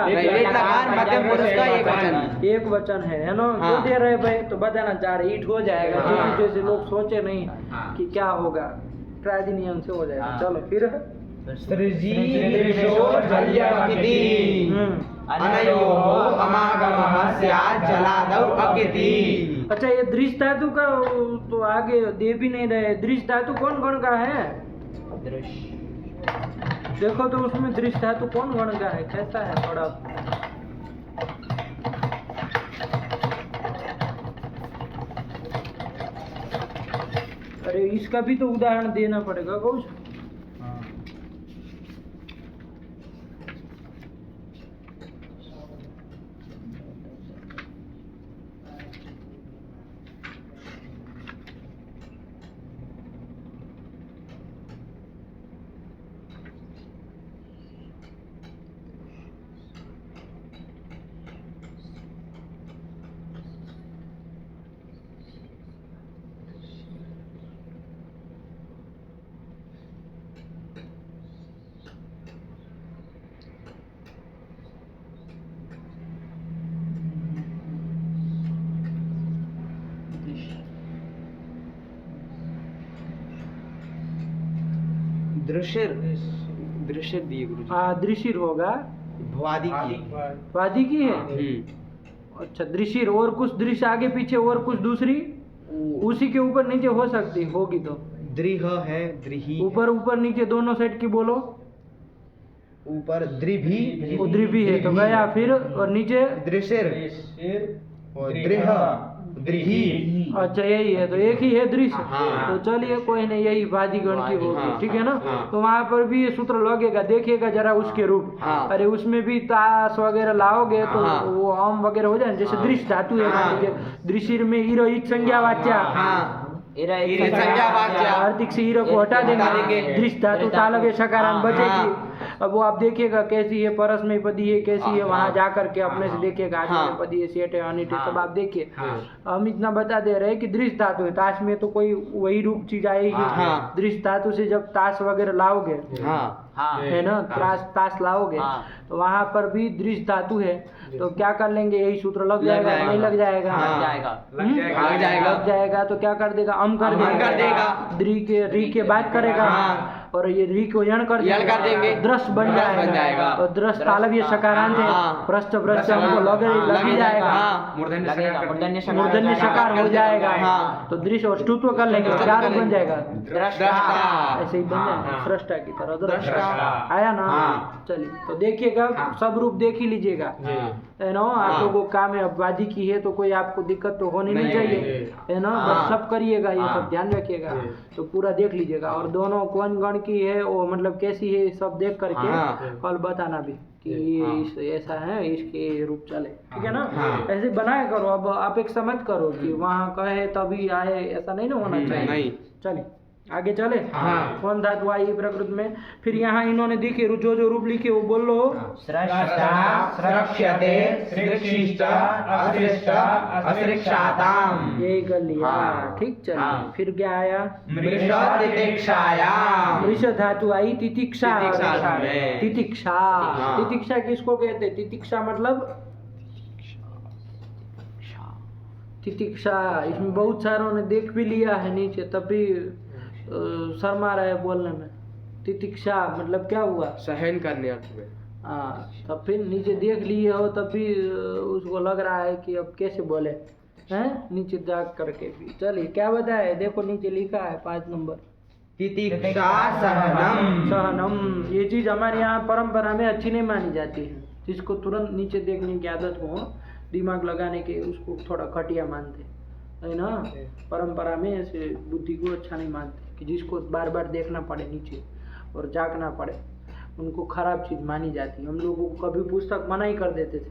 मध्यम पुरुष का एक वचन, एक वचन है ना। जो दे रहे भाई तो बताना चाह रहे ईट हो जाएगा। जैसे लोग सोचे नहीं कि क्या होगा, ट्रायदी नियम से हो जाएगा। चलो फिर अच्छा ये दृश्य धातु का तो आगे दे भी नहीं रहे। दृश्य धातु कौन गण का है? देखो तो उसमें दृश्य धातु कौन गण का है, कैसा है थोड़ा? अरे इसका भी तो उदाहरण देना पड़ेगा कुछ। दृश्य दिए गुरु जी। दृशिर होगा। भवादी की। वादी की है। अच्छा दृशिर। और कुछ दृश्य आगे पीछे और कुछ दूसरी उसी के ऊपर नीचे हो सकती होगी तो दृह है, दृही। ऊपर ऊपर नीचे दोनों साइड की बोलो। ऊपर दृभी, दृभी है तो गया फिर, और नीचे दृशिर और दृह, दृही। अच्छा यही है तो एक ही है दृश्य। तो चलिए कोई नहीं, यही वादीगण की होगी, ठीक है ना। तो वहाँ पर भी ये सूत्र लगेगा, देखिएगा जरा उसके रूप। अरे उसमें भी ताश वगैरह लाओगे तो वो आम वगैरह हो जाए। जैसे दृश्य धातु है, मान लीजिए दृश्य में ईरो ईट संज्ञा वाच्या, आर्थिक से हीरो को हटा देंगे, दृश्य धातु तालव्य सकारांत बचेगी। अब वो आप देखिएगा कैसी है, परस में पदी है कैसी है, वहाँ जा करके अपने से हाँ। देखिएगा आगे में पदी है, सेठ है, अनिट है, हाँ। सब आप देखिए। हाँ। हम इतना बता दे रहे हैं कि दृश्य धातु है, ताश में तो कोई वही रूप चीज आएगी। हाँ। दृश्य धातु से जब ताश वगैरह लाओगे, हाँ हाँ है ना, ताश लाओगे हाँ। तो वहाँ पर भी दृश्य धातु है, तो क्या कर लेंगे, यही सूत्र लग जाएगा, जाएगा। नहीं लग जाएगा? हाँ। जाएगा। लग जाएगा। लग जाएगा। लग जाएगा तो क्या कर देगा, अम कर अम देगा, कर देगा। री के बाद करेगा, हाँ। और ये री को यण कर यण कर देंगे। दृश्य बन दृश्य बन जाएगा, जाएगा। और दृश्य तालव ये सकारांत है, हाँ। पृष्ठ भ्रष्ट हमको लग ही जाएगा, हाँ। मूर्धन्य लगेगा, सकार कर मूर्धन्य दीजिए। मूर्धन्य सकार हो जाएगा। हाँ। तो दृश्य और स्तुत्व कर लेंगे, क्या रूप बन जाएगा, दृष्टा। ऐसे ही बन जाएगा, हाँ। सृष्टा की तरह दृष्टा। दृष्टा। आया ना? हाँ। चलिए तो देखिएगा, हाँ। सब रूप देख ही लीजिएगा, है ना। आप हाँ। लोगों को काम है, अपवादी की है तो कोई आपको दिक्कत तो होनी नहीं नहीं, चाहिए, है ना। हाँ। बस सब करिएगा, ये हाँ। सब ध्यान रखिएगा, तो पूरा देख लीजिएगा। और दोनों कौन गण की है, वो मतलब कैसी है, सब देख करके हाँ। कल बताना भी कि ये हाँ। ऐसा है, इसके रूप चले, ठीक है ना। हाँ। ऐसे बनाया करो। अब आप एक समझ करो कि वहाँ कहे तभी आए, ऐसा नहीं ना होना चाहिए। नहीं। चलिए आगे चले। हाँ। कौन धातु आई प्रकृति में, फिर यहाँ इन्होंने दिखे जो रूप लिखे वो बोल लो। स्रष्टा स्रक्ष्यते सृक्षिष्ट असृष्ट असृक्षाताम। यही कर लिया, हाँ। ठीक। चलिए हाँ। फिर क्या आया, मृषतितिक्षायाम। मृष धातु आई तितिक्षा तितिक्षा में। तितिक्षा। हाँ। तितिक्षा किसको कहते हैं, तितिक्षा मतलब तितिक्षा। इसमें बहुत सारों ने देख भी लिया है नीचे, तब भी शर्मा रहे बोलने में। तितिक्षा मतलब क्या हुआ, सहन करने अर्थ में। हाँ। तब फिर नीचे देख लिए हो तब भी उसको लग रहा है कि अब कैसे बोले हैं, नीचे जाग करके भी। चलिए क्या बताए, देखो नीचे लिखा है 5 नंबर, तितिक्षा सहनम। सहनम। ये चीज हमारे यहाँ परंपरा में अच्छी नहीं मानी जाती है, जिसको तुरंत नीचे देखने की आदत हो, दिमाग लगाने के, उसको थोड़ा घटिया मानते है ना। परंपरा में ऐसे बुद्धि को अच्छा नहीं मानते कि जिसको बार बार देखना पड़े नीचे और जागना पड़े, उनको खराब चीज मानी जाती है। हम लोगों को कभी पुस्तक मना ही कर देते थे,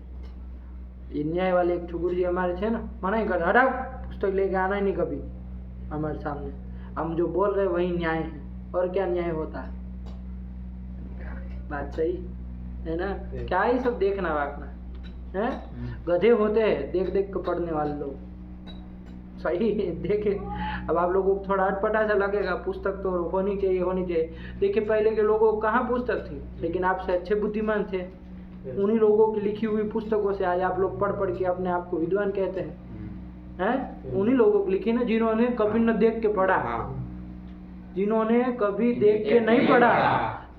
ये न्याय वाले एक ठुकुर जी हमारे थे ना, मना ही कर, हटाओ पुस्तक लेके आना ही नहीं कभी हमारे सामने, हम जो बोल रहे वही न्याय है, और क्या न्याय होता है। बात सही है ना, क्या ही सब देखना वाकना है, गधे होते हैं देख देख के पढ़ने वाले लोग, सही है। देखे, अब आप लोगों को थोड़ा अटपटा सा लगेगा, पुस्तक तो होनी चाहिए। देखिए पहले के लोगों को कहाँ पुस्तक थी, लेकिन आपसे अच्छे बुद्धिमान थे, उन्हीं लोगों की लिखी हुई पुस्तकों से आज आप लोग पढ़ के अपने आप को विद्वान कहते हैं, उन्हीं लोगों की लिखी ना, जिन्होंने कभी न देख के पढ़ा, जिन्होंने कभी देख के नहीं पढ़ा,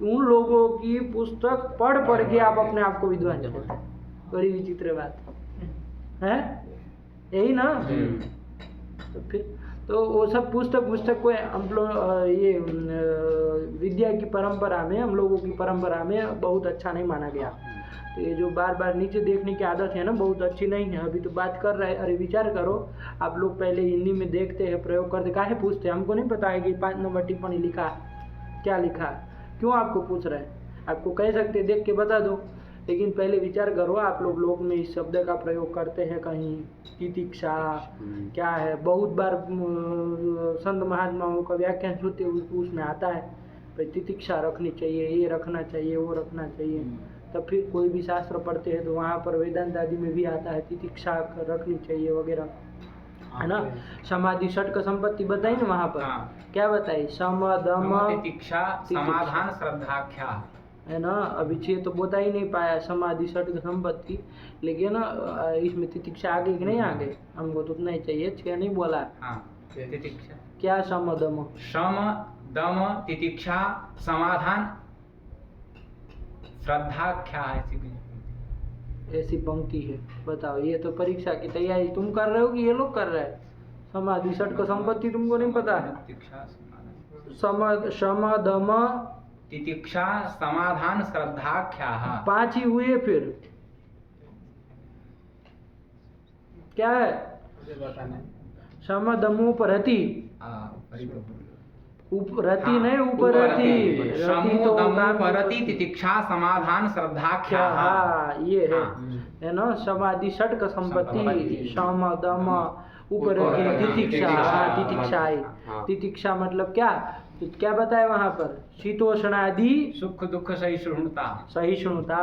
उन लोगों की पुस्तक पढ़ के आप अपने आप को विद्वान कहते हैं। बड़ी विचित्र बात है, यही ना। तो फिर तो वो सब पुस्तक को हम लोग ये विद्या की परंपरा में, हम लोगों की परंपरा में बहुत अच्छा नहीं माना गया। तो ये जो बार बार नीचे देखने की आदत है ना, बहुत अच्छी नहीं है। अभी तो बात कर रहे हैं, अरे विचार करो, आप लोग पहले हिंदी में देखते हैं, प्रयोग करते, काहे पूछते हैं, हमको नहीं पता है कि 5 नंबर टिप्पणी लिखा है, क्या लिखा है, क्यों आपको पूछ रहे हैं। आपको कह सकते देख के बता दो, लेकिन पहले विचार करो, आप लोग में इस शब्द का प्रयोग करते हैं कहीं, तितिक्षा क्या है। बहुत बार संत महात्माओं का व्याख्यान सुनते उसमें आता है भाई तितिक्षा रखनी चाहिए, ये रखना चाहिए, वो रखना चाहिए। तब फिर कोई भी शास्त्र पढ़ते हैं तो वहाँ पर वेदांत आदि में भी आता है तितिक्षा रखनी चाहिए वगैरह, है ना। समाधि षटक संपत्ति बताई ना वहाँ पर, क्या बताई, सम दम तितिक्षा समाधान श्रद्धाख्या, है ना। अभी 6 तो बता ही नहीं पाया, समाधि षटक संपत्ति, लेकिन इसमें तितिक्षा आगे कि नहीं आगे, हमको तो उतना ही चाहिए, 6 नहीं बोला। तितिक्षा क्या सम दम, सम दम तितिक्षा समाधान श्रद्धाख्या, ऐसी पंक्ति है। बताओ, ये तो परीक्षा की तैयारी तुम कर रहे हो कि ये लोग कर रहे हैं। समाधि षटक संपत्ति तुमको नहीं पता है, सम दम तितिक्षा समाधान श्रद्धाख्या, 5 ही हुए, फिर क्या है, सम दमोपरति, उपरति नहीं उपरति, रति तो परति तितिक्षा समाधान श्रद्धाख्या, ये है ना। समाधि षटक संपत्ति, सम दम उपरति तितिक्षा, तितिक्षा मतलब क्या, तो क्या बताया वहां पर? शीतोष्णादि सुख दुख सहिष्णुता। सहिष्णुता,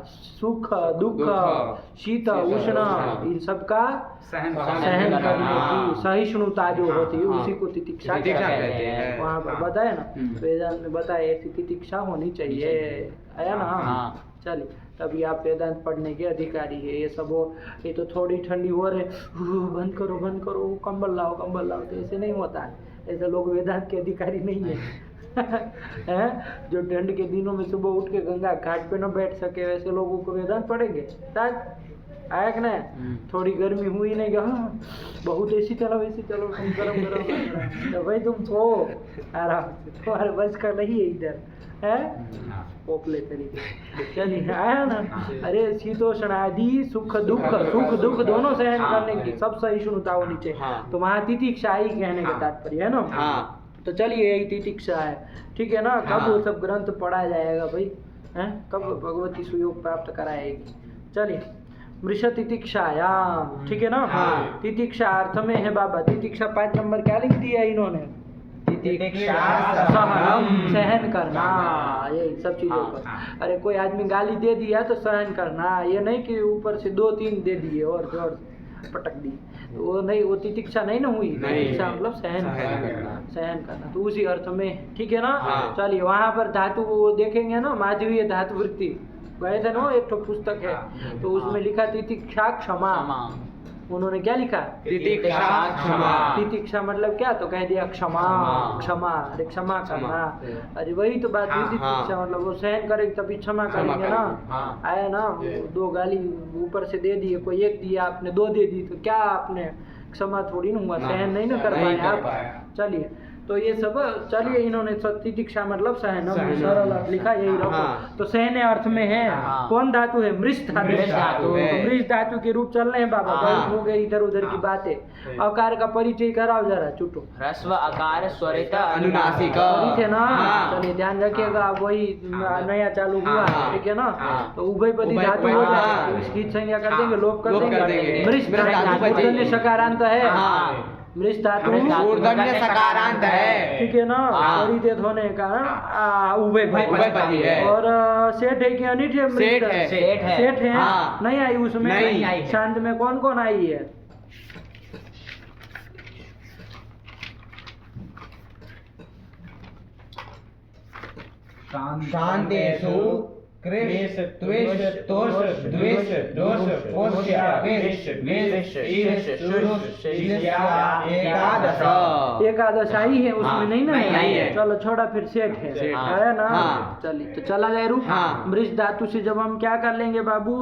सुख दुख, दुख, शीत उष्ण, इन सब का सहन सहन करने की सहिष्णुता जो होती है हाँ। उसी को तितिक्षा तितिक्षा कहते कहते हैं। हैं। वहाँ पर बताया ना, वेदांत में बताया ऐसी तितिक्षा होनी चाहिए, आया ना? हाँ। चलिए, तभी आप वेदांत पढ़ने के अधिकारी है। ये सब हो, ये तो थोड़ी ठंडी हो रहे, बंद करो कंबल लाओ, तो ऐसे नहीं होता है। ऐसे लोग वेदांत के अधिकारी नहीं है। हैं? जो ठंड के दिनों में सुबह उठ के गंगा घाट पे न बैठ सके, वैसे लोगों को वेदांत पढ़ेंगे? आया कि नहीं? थोड़ी गर्मी हुई नहीं, हाँ बहुत ऐसी चलो तुम गरम तो भाई तुम सो आराम से, तुम्हारे बस का नहीं है इधर है पोपले तरीके। चलिए, आया ना? अरे शीतोष्णादि सुख दुख दोनों सहन करने की सब सहिष्णुता होनी चाहिए। हाँ। तो वहाँ तितिक्षा ही कहने का तात्पर्य है ना। हाँ। तो चलिए, यही तितिक्षा है, ठीक है ना? कब वो सब ग्रंथ पढ़ा जाएगा भाई? हैं? कब भगवती सुयोग प्राप्त कराएगी? चलिए, मृष तितिक्षायाम, ठीक है ना? हाँ। तितिक्षा अर्थ में है बाबा, तितिक्षा 5 नंबर क्या लिख दिया इन्होंने? सहनम, सहन करना, यही सब चीजों पर। अरे कोई आदमी गाली दे दिया तो सहन करना, ये नहीं कि ऊपर से 2-3 दे दिए और जोर से पटक दी, वो नहीं, वो तितिक्षा नहीं ना हुई। तितिक्षा मतलब सहन करना, तो उसी अर्थ में, ठीक है ना? हाँ। चलिए, वहाँ पर धातु वो देखेंगे ना, माधवीय धातु वृत्ति गए थे ना, एक तो पुस्तक है, तो उसमें लिखा तितिक्षा क्षमा। उन्होंने क्या लिखा? तितिक्षा क्षमा। तितिक्षा मतलब क्या? तो कह दिया क्षमा, अरे क्षमा करना। अरे वही तो बात हुई, तितिक्षा मतलब वो सहन करेंगे तभी क्षमा करेंगे ना। आया ना? 2 गाली ऊपर से दे दिए, कोई 1 दिया, आपने 2 दे दी, तो क्या आपने क्षमा थोड़ी ना हुआ, सहन नहीं ना कर पाए आप। चलिए, तो ये सब, चलिए इन्होंने तितिक्षा मतलब सहन, सरल अर्थ लिखा, यही रखो। हाँ। तो सहने अर्थ में है कौन धातु है? मृष धातु। मृष धातु। तो मृष धातु के रूप चल रहे हैं बाबा, बहुत हो गए इधर उधर की बातें। अकार का परिचय कराओ जरा, चुटो। ह्रस्व आकार स्वरित अनुनासिक। ठीक है ना? हाँ। चलिए, ध्यान रखिएगा, वही नया चालू हुआ, हाँ। ठीक है ना? हाँ। तो उभयपदी धातु हो जाए, इसकी संज्ञा कर देंगे, लोप कर देंगे। मृष धातु मूर्धन्य सकारांत है। हाँ। मृष धातु मूर्धन्य सकारांत है, ठीक है ना? हाँ। परिचित होने के कारण उभयपदी है। और सेठ है कि अनिठ है? सेठ है। सेठ है। हाँ। नहीं आई उसमें? नहीं आई। शांत में कौन कौन आई है? शांतेषु क्लेश त्वेष तोष द्वेष दोष पोष्य वेश वेश ईश शुरुष ईर्ष्या एकादश। एकादश आई है उसमें? नहीं ना? नहीं आई है। चलो छोड़ा, फिर सेठ है, है ना? हाँ। चलिए, तो चला जाए रूप। हाँ। मृष धातु से जब हम क्या कर लेंगे बाबू?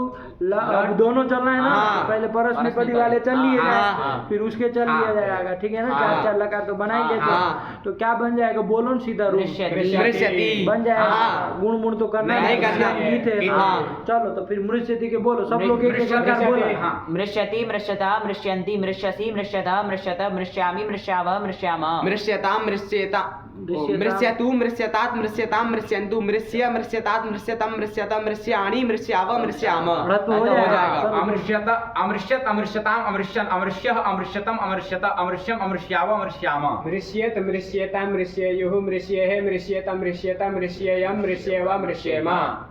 अब दोनों चलना है ना? हाँ। पहले परस्मैपदी वाले चल लिए हाँ। जाए, फिर उसके चल लिया जाएगा, ठीक है ना? हाँ। 4 लकार तो बनाएंगे। हाँ। तो क्या बन जाएगा? बोलो न सीधा रूप। मृष्यति। बन जाएगा। हाँ। गुण मुण तो करना नहीं करना। गीत है। हाँ। चलो, तो फिर मृष्यति के बोलो, सब लोग एक एक लकार बोलो। मृष्यति मृष्यता मृष्यन्ति मृष्यसि मृष्यता मृष्यत मृष्यामि मृष्यावः मृष्याम। मृष्यतां मृष्येता मृष्यतु मृष्यतात मृष्यतां मृष्यन्तु मृष्य मृष्यतात मृष्यतं मृष्यतं मृष्याणि मृष्याव मृष्याम। रत्न हो जाएगा। अमृष्यत अमृष्यत अमृष्यताम अमृष्यन अमृष्य अमृष्यतम अमृष्यत अमृष्यम अमृष्याव अमृष्याम। मृष्येत मृष्येता मृष्येयुः मृष्येः मृष्येत मृष्येता मृष्येयं मृष्येव मृष्येम।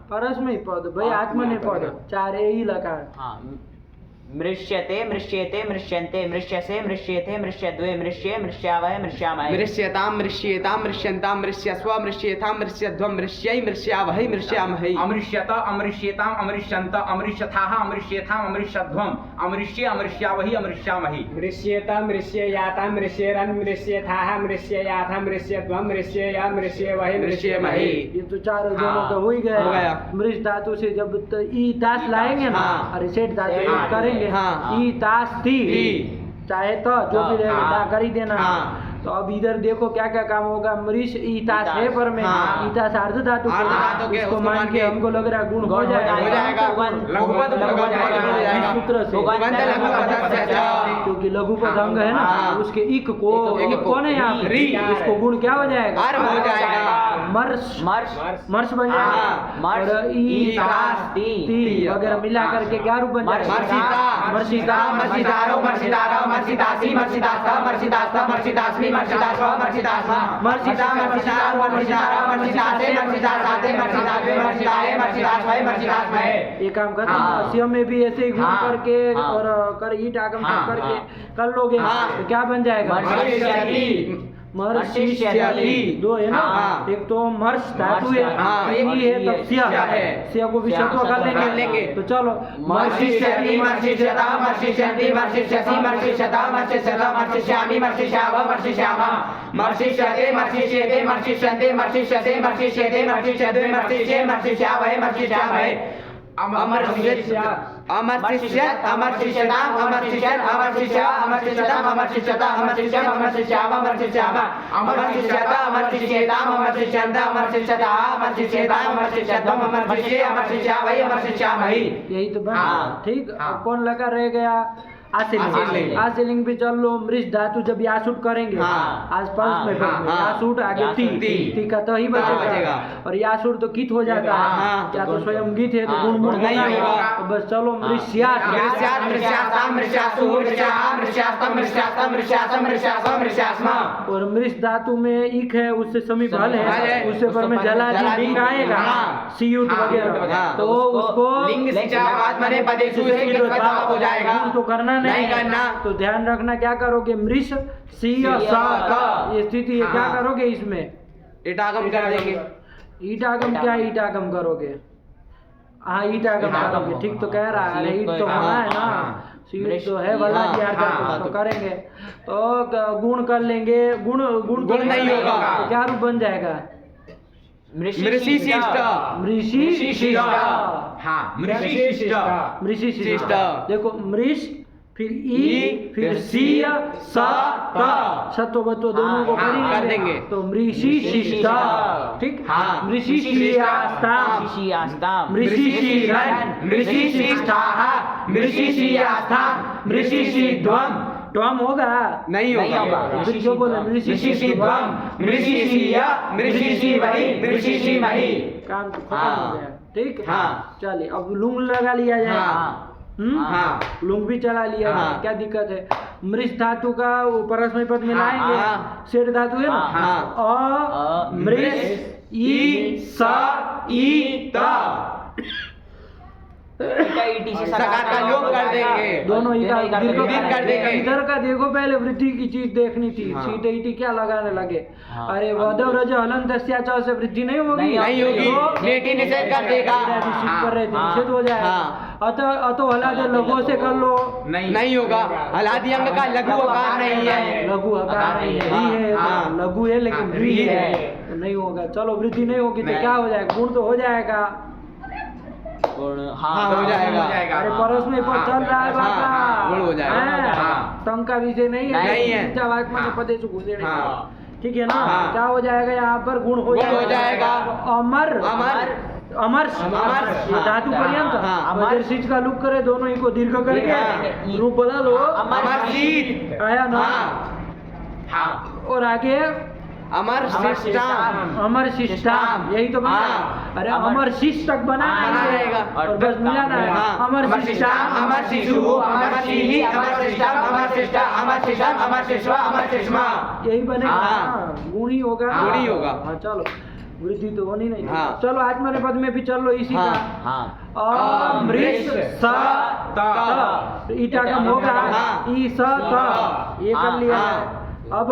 परस्मै पद भाई, आत्मनेपद, 4 ही लकार। हाँ। मृष्यते मृष्येते मृष्यन्ते मृष्यसे मृष्येते मृष्यद्वे मृष्ये मृष्यावः मृष्यामहे। मृष्यतां मृष्येतां मृष्यन्तां मृष्यस्व मृष्येथां मृष्यध्वं मृष्यै मृष्यावहै मृष्यामहै। अमृष्यत अमृष्येताम अमृष्यन्त अमृष्यथाः अमृष्येथाम अमृष्यध्वम् अमृष्ये अमृष्यावहि अमृष्यामहि। मृष्येता मृष्येयाता मृष्येरन् मृष्येथाः मृष्येयाथा मृष्यध्वं मृष्येया मृष्येवहि मृष्येमहि। ये तो 4 दोनों तो हो ही हो गया। गए। मृष धातु से जब ई तास लाएंगे ना, हाँ। अरे सेठ धातु हाँ। करेंगे, हाँ। ई तास थी, चाहे तो जो भी रहेगा हाँ। दा कर ही देना। हाँ। तो अब इधर देखो क्या क्या काम होगा। मृष ईतास है पर में, हाँ। ईतास अर्ध धातु अर्ध धातु के, उसको मान के हमको लग रहा है गुण हो जाएगा। हो जाएगा। लघुपद लघुपद हो जाएगा। सूत्र से उगंत लघुपदस्य च। क्योंकि लघुपद अंग है ना, हाँ। उसके इक को, इक कौन है यहाँ पे? री। इसको गुण क्या हो जाएगा? अर्म हो जाएगा। मर्ष, मर्ष मर्ष बन जाएगा। हाँ। मर्ष, और ईतास, ती वगैरह मिला करके क्या रूप बन जाएगा? मर्षिता मर्षिता, मर्षितारो मर्षितारो मर्षितासी मर्षितास्ता मर्षितास्ता मर्षितास्मी मर्षितामि मर्षितास्व मर्षितास्मा मर्षिता मर्षिता मर्षितारा मर्षितासे मर्षितासाते मर्षिताद्वे मर्षिताये मर्षितास्वये मर्षितास्महे। ये काम करते हैं सियम में भी ऐसे ही गुण करके और कर ईट आगम करके कर लोगे तो क्या बन जाएगा? मर्षिष्यति। दो है ना, एक तो मर्ष धातु है, ये है तब सिया को भी शत्व कर लेंगे। तो चलो मर्षिष्यति मर्षिष्यता मर्षिष्यन्ति मर्षिष्यसि मर्षिष्यता मर्षिष्यता मर्षिष्यामि मर्षिष्याव मर्षिष्यामा मर्षिष्यते मर्षिष्यते मर्षिष्यन्ते मर्षिष्यसे मर्षिष्यते मर्षिष्यद्वे मर्षिष्ये मर्षिष्यावहे मर्षिष्यामहे। अमर्षिष्यत् अमर्षिष्यत् अमर्षिष्यताम् अमर्षिष्यत् अमर्षिष्य अमर्षिष्यताम् अमर्षिष्यता अमर्षिष्यम् अमर्षिष्याव अमर्षिष्यामा अमर्षिष्यत अमर्षिष्यताम् अमर्षिष्यन्त अमर्षिष्यता अमर्षिष्यताम् अमर्षिष्यत्वम् अमर्षिष्ये अमर्षिष्यावहि अमर्षिष्यामहि। यही तो बात ठीक। अब कौन लगा रह गया? आसिलिंग। आसिलिंग भी चल लो। मृष धातु जब यासूट करेंगे आज परस में यासूट आगे ती का तो ही बचेगा और यासूट तो कित हो जाता है, क्या तो स्वयं गीत है तो गुण मुड़ नहीं होगा। तो बस चलो मृष्यात और मृष धातु में इक है, उससे समीप हल है, उससे पर में जला लिंग आएगा सीयूट वगैरह, तो उसको लिंग से बात मने पदेशु हो जाएगा तो करना नहीं करना। तो ध्यान रखना क्या करोगे? मृष सिय सा ये स्थिति है, क्या करोगे इसमें? ईटागम कर देंगे। ईटागम क्या ईटागम करोगे? हाँ ईटागम करोगे, ठीक तो कह रहा है। अरे ईट तो होना है ना, सीट तो है वाला तो करेंगे तो गुण कर लेंगे। गुण नहीं होगा तो क्या रूप बन जाएगा? मृषिशिष्ट। मृषिशिष्ट। देखो मृष फिर ई फिर सिय स त सत्व बत्व दोनों को कर देंगे तो मृषिशिष्ट। ठीक। मृषिशियास्ताम मृषिशिरन् मृषिशिष्ठाः मृषिशियास्ताम् मृषिशिध्वम्। ध्वम होगा? नहीं होगा। फिर जो बोले मृषिशिध्वम् मृषिशिय मृषिशिवहि मृषिशिमहि। काम तो खत्म हो गया। ठीक। चलिए अब लुंग लगा लिया जाए। लुंग भी चला लिया। क्या दिक्कत है? मृष धातु का परस्मै पद में लाएंगे, सेठ धातु है ना, अ मृष ई स ई त सकार का योग कर देंगे। दोनों दीर्घ कर देंगे। इधर का देखो, पहले वृद्धि की चीज देखनी थी। सीधे ईटी क्या लगाने लगे? अरे वधव रज हलन दस्या च से वृद्धि नहीं होगी, नहीं होगी। बेटी निषेध कर देगा, निषेध हो जाएगा। अतो हलादे लघु से कर लो, नहीं होगा। हलादी अंग का लघु आकार नहीं है, लघु आकार नहीं है, लघु है लेकिन री है तो नहीं होगा। चलो वृद्धि नहीं होगी तो क्या हो जाएगा? गुण तो हो जाएगा। हो जाएगा। अरे परोस में चल रहा है बाबा, गुण हो जाएगा। तंग का विषय नहीं है। ठीक है ना? क्या हो जाएगा यहाँ पर? गुण हो जाएगा। अमर अमर अमर धातु पर्यंत सिच का लुक करे, दोनों ही को दीर्घ करके रूप बदल लो। अमरजीत आया ना? और आगे अमर शिष्टाम, यही तो बना। अरे अमर शिष्ट तक बनाएगा और बस मिलाना है। अमर शिष्टाम अमर शिशु अमर शिही अमर शिष्टाम अमर शिष्टा अमर शिशम अमर शिशवा अमर शिष्मा, यही बनेगा। गुण ही होगा। हाँ चलो, वृद्धि तो होनी नहीं। चलो आत्मने पद में भी चल लो इसी का। अमृष स त ईटा का होगा ई स त, ये कर लिया। अब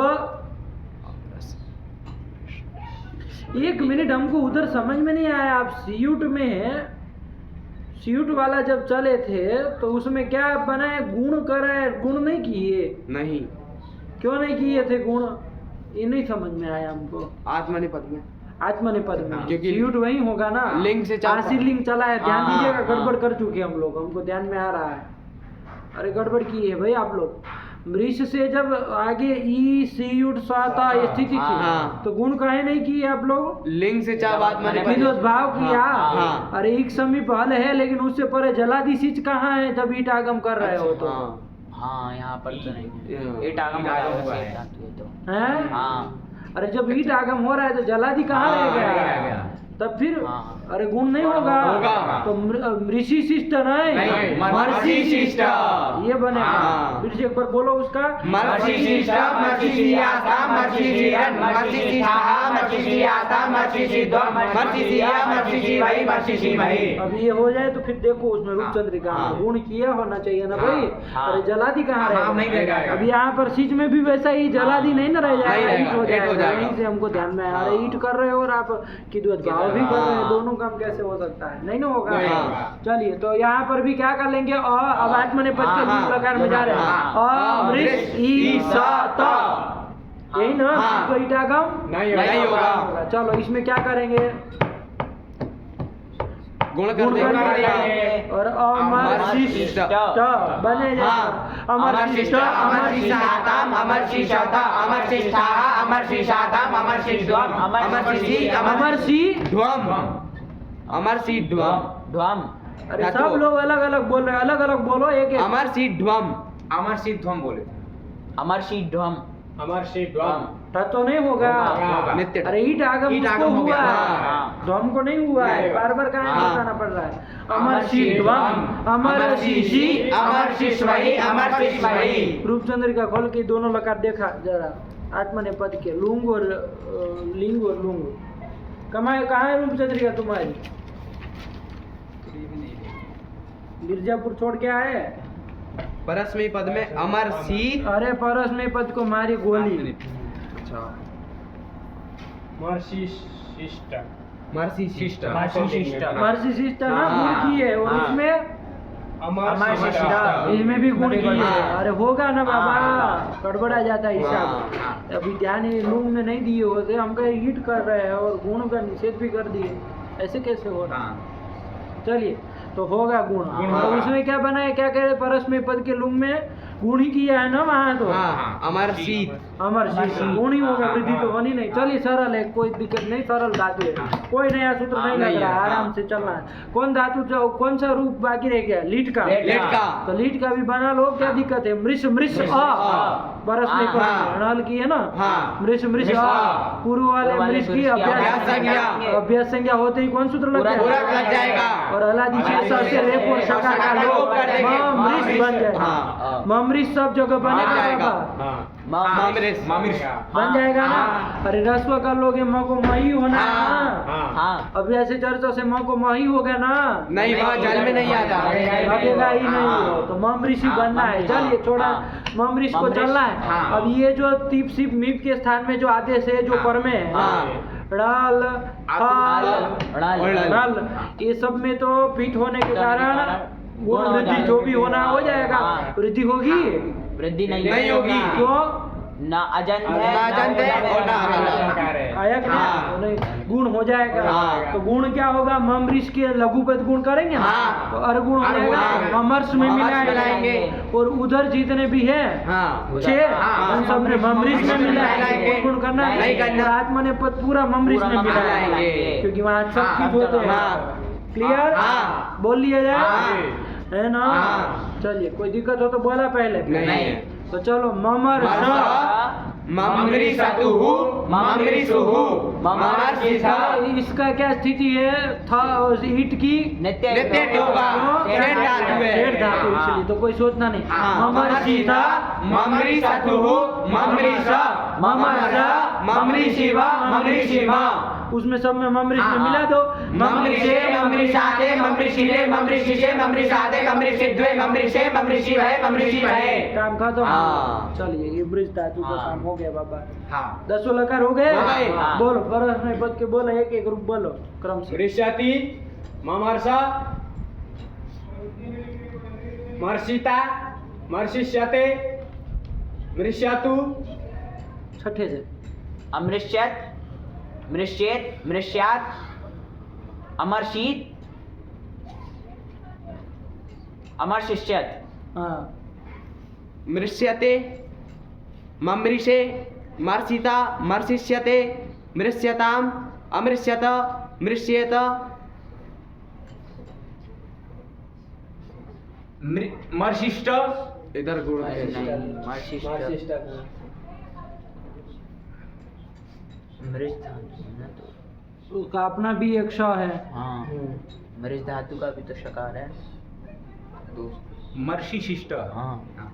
एक मिनट, हमको उधर समझ में नहीं आया। आप सीयूट में है, सीयूट वाला जब चले थे तो उसमें क्या बनाए? गुण कराए, गुण नहीं किए। नहीं, क्यों नहीं किए थे गुण? ये नहीं समझ में आया हमको। आत्मनिपद में क्योंकि सीयूट वही होगा ना, लिंग से लिंग चला है। ध्यान दीजिएगा, गड़बड़ कर चुके हम लोग, हमको ध्यान में आ रहा है। अरे गड़बड़ की है भाई आप लोग। मृष से जब आगे ई सीयूट स्वाता स्थिति थी तो गुण काहे नहीं किए आप लोग? लिंग से चार बात मैंने विदोष भाव किया। अरे एक समीप हल है, लेकिन उससे परे जलादि सिच कहाँ है जब ईट आगम कर रहे हो तो? यहाँ पर तो नहीं, ईट आगम है। अरे जब ईट आगम हो रहा है तो जलादि कहाँ रह गया? तब फिर अरे गुण नहीं होगा होगा। तो ऋषि शिष्ट नहीं नहीं, मर्षि शिष्ट। ये बनेगा। हाँ। फिर से एक बार बोलो उसका। मर्षि शिष्ट मर्षि शियासा मर्षि शिरन मर्षि शिष्टाः मर्षि शियासा मर्षि शिद्वम् मर्षि शिया मर्षि शिवै मर्षि शिवै। अब ये हो जाए तो फिर देखो उसमें रूपचंद्रिका हाँ। गुण किया होना चाहिए ना भाई। हाँ। अरे जलादि कहाँ हाँ, नहीं रहेगा? रहेगा। अब यहाँ पर सीज में भी वैसा ही जलादि नहीं ना रह नहीं जाएगा, रहेगा, ईट हो ईट हो जाएगा। जाएगा। यहीं से हमको ध्यान में आ रहा है, हाँ। ईट कर रहे हो और आप किद्वत भाव भी कर रहे हो, हाँ। दोनों काम कैसे हो सकता है? नहीं ना होगा। नहीं हाँ। होगा। चलिए तो यहाँ पर भी क्या कर लेंगे? अब आत्मनेपद के हाँ, रूप लकार में जा रहे हाँ। हैं। अमृत ई सा त यही ना? हाँ। कोई ईटागम नहीं होगा। चलो इसमें क्या करेंगे? गुण कर गुण देंगे। कर देंगे। और अमरशिष्ट बनेगा। हाँ। अमरशिष्ट अमरशिष्टाताम अमरशिष्टाः अमरशिष्टाः अमरशिष्टाताम अमरशिष्टम् अमरशिषि अमरशी। अमरशिध्वम् ध्वम। अरे धातु। सब लोग अलग अलग बोल रहे हैं, अलग अलग बोलो एक एक। अमरशिध्वम् अमर सिद्धम बोले अमरशी ध्वम। अमरशी ध्वम। तो नहीं होगा। होगा। नित्य। अरे ईट आगम ईट उसको आगम हो हुआ गया। है, हाँ। ध्वम को नहीं हुआ है। नहीं। बार बार कहाँ हाँ। बताना पड़ रहा है? अमरशिध्वम अमरशिषि अमरशिष्वै अमरशिष्वै। रूपचंद्र का खोल के दोनों लकार देखा जरा। आत्मनेपद के लुंग और लिंग और लुंग कमाए कहाँ है रूपचंद्र का तुम्हारी? मिर्जापुर छोड़ के आए। परस्मै पद में अमरशीत। अरे परस में पद को मारी गोली। अच्छा। मर्षि शिष्ट। मर्षिशिष्ट। मर्सी सिस्टर ना हाँ। गुण की है और हाँ। इसमें अमरशिष्ट। इसमें भी गुण की है। हाँ। अरे होगा ना बाबा, हाँ। गड़बड़ा जाता है हिसाब। हाँ। अभी ध्यान ये लुंग में नहीं दिए होते, हम कहे ईट कर रहे हैं और गुण का निषेध भी कर दिए, ऐसे कैसे हो रहा? चलिए तो होगा गुण। गुण और होगा। उसमें क्या बना है? क्या कह रहे? परस में पद के लुंग में गुण ही किया है ना वहाँ तो। हाँ अमरशीत। अमर गुण ही होगा, वृद्धि तो होनी नहीं। चलिए सरल है, कोई दिक्कत नहीं, सरल धातु है, कोई नया सूत्र नहीं लग नहीं रहा है, है, हाँ। आराम से चलना है। कौन धातु कौन सा रूप बाकी रह गया? लीट का। लेट का। तो लीट का भी बना लो, क्या दिक्कत है? मृष मृष अ बरस में हाँ। नल की है ना? हाँ। मृष मृष अ पूर्व वाले मृष की अभ्यास संज्ञा। अभ्यास संज्ञा होते ही कौन सूत्र लग पूरा गया? लग जाएगा। और अलादि से रेप और शका का लोप कर देंगे। मृष बन जाएगा। हाँ। ममृष सब जगह बनेगा जाएगा। बाबा। हाँ। मामृष। बन जाएगा ना? अरे रस्व कर लोगे, म को मही होना है हाँ। ना? हाँ। हाँ। अब ऐसे चर्चा से म को मही हो गया ना? नहीं वहाँ जल में नहीं आता। लगेगा ही नहीं हाँ। हो, तो ममऋषि हाँ, बनना है। ममऋषि। चलिए छोड़ा, हाँ। ममऋष को ममऋष, चलना है। हाँ। अब ये जो तीप सिप मीप के स्थान में जो आदेश है, जो पर में है, हाँ। ड़ल हल ड़ल। रल, ये सब में तो पीठ होने के कारण गुण गुण हो वृद्धि जाएगा। जो भी होना हो जाएगा। हाँ। वृद्धि होगी वृद्धि नहीं नहीं होगी। क्यों? ना अजंत है ना अजंत है और ना अलंकार है। आयक हाँ। नहीं, गुण हो जाएगा। हाँ। तो गुण क्या होगा? ममऋष के लघुपद गुण करेंगे ना? हाँ। तो अर्गुण हो अर्गुण, जाएगा, हाँ। ममर्ष में ममर्ष मिलाएंगे। मिलाएंगे। और उधर जितने भी है हाँ। 6 हाँ। उन सब ने ममऋष में मिलाएंगे। मिलाएंगे। गुण करना है। नहीं करना। और आत्मा ने पद पूरा ममऋष पूरा में ममऋष मिलाएंगे, मिलाएंगे। क्योंकि वहाँ सब हाँ, चीज होते हैं। हाँ। क्लियर? हाँ। बोल लिया जाए, हाँ। है ना? हाँ। चलिए, कोई दिक्कत हो तो बोला पहले। नहीं। तो चलो ममर्ष ममृषतुः ममृषुः ममर्षिषः। इसका क्या स्थिति है? था ईट की नित्य नित्य होगा। शेष धातु है। शेष धातु, इसलिए तो कोई सोचना नहीं। हाँ। ममर्षिता ममृषतुः ममृष ममर्ष ममृषिव ममृषिमा। उसमें सब में ममृष में मिला दो। ममृषे ममृषाते ममृषिरे ममृषिषे ममृषाते ममृषिद्वे ममृषे ममृषिवहे ममृषिवहे। काम खत्म। हाँ। चलिए, ये ब्रिज धातु का हाँ। काम हो गया बाबा। हाँ। 10 लकार हो गए। हो गए। हाँ। बोलो, परस में पद के बोलो, एक एक रूप बोलो क्रम से। मृष्यति ममर्ष मर्षिता मर्षिष्यते मृष्यतु। छठे से अमृष्यत मृष्येत मृष्यात अमरशीत अमरशिष्यत। हाँ। मृष्यते ममृषे मर्षिता मर्षिष्यते मृष्यताम अमृष्यत मृष्येत। मर्शिष्ट इधर गुण है। नहीं, मर्शिष्ट मृष्ट का अपना भी एक श है। हाँ मृष धातु का भी तो शकार है। मर्षि शिष्ट। हाँ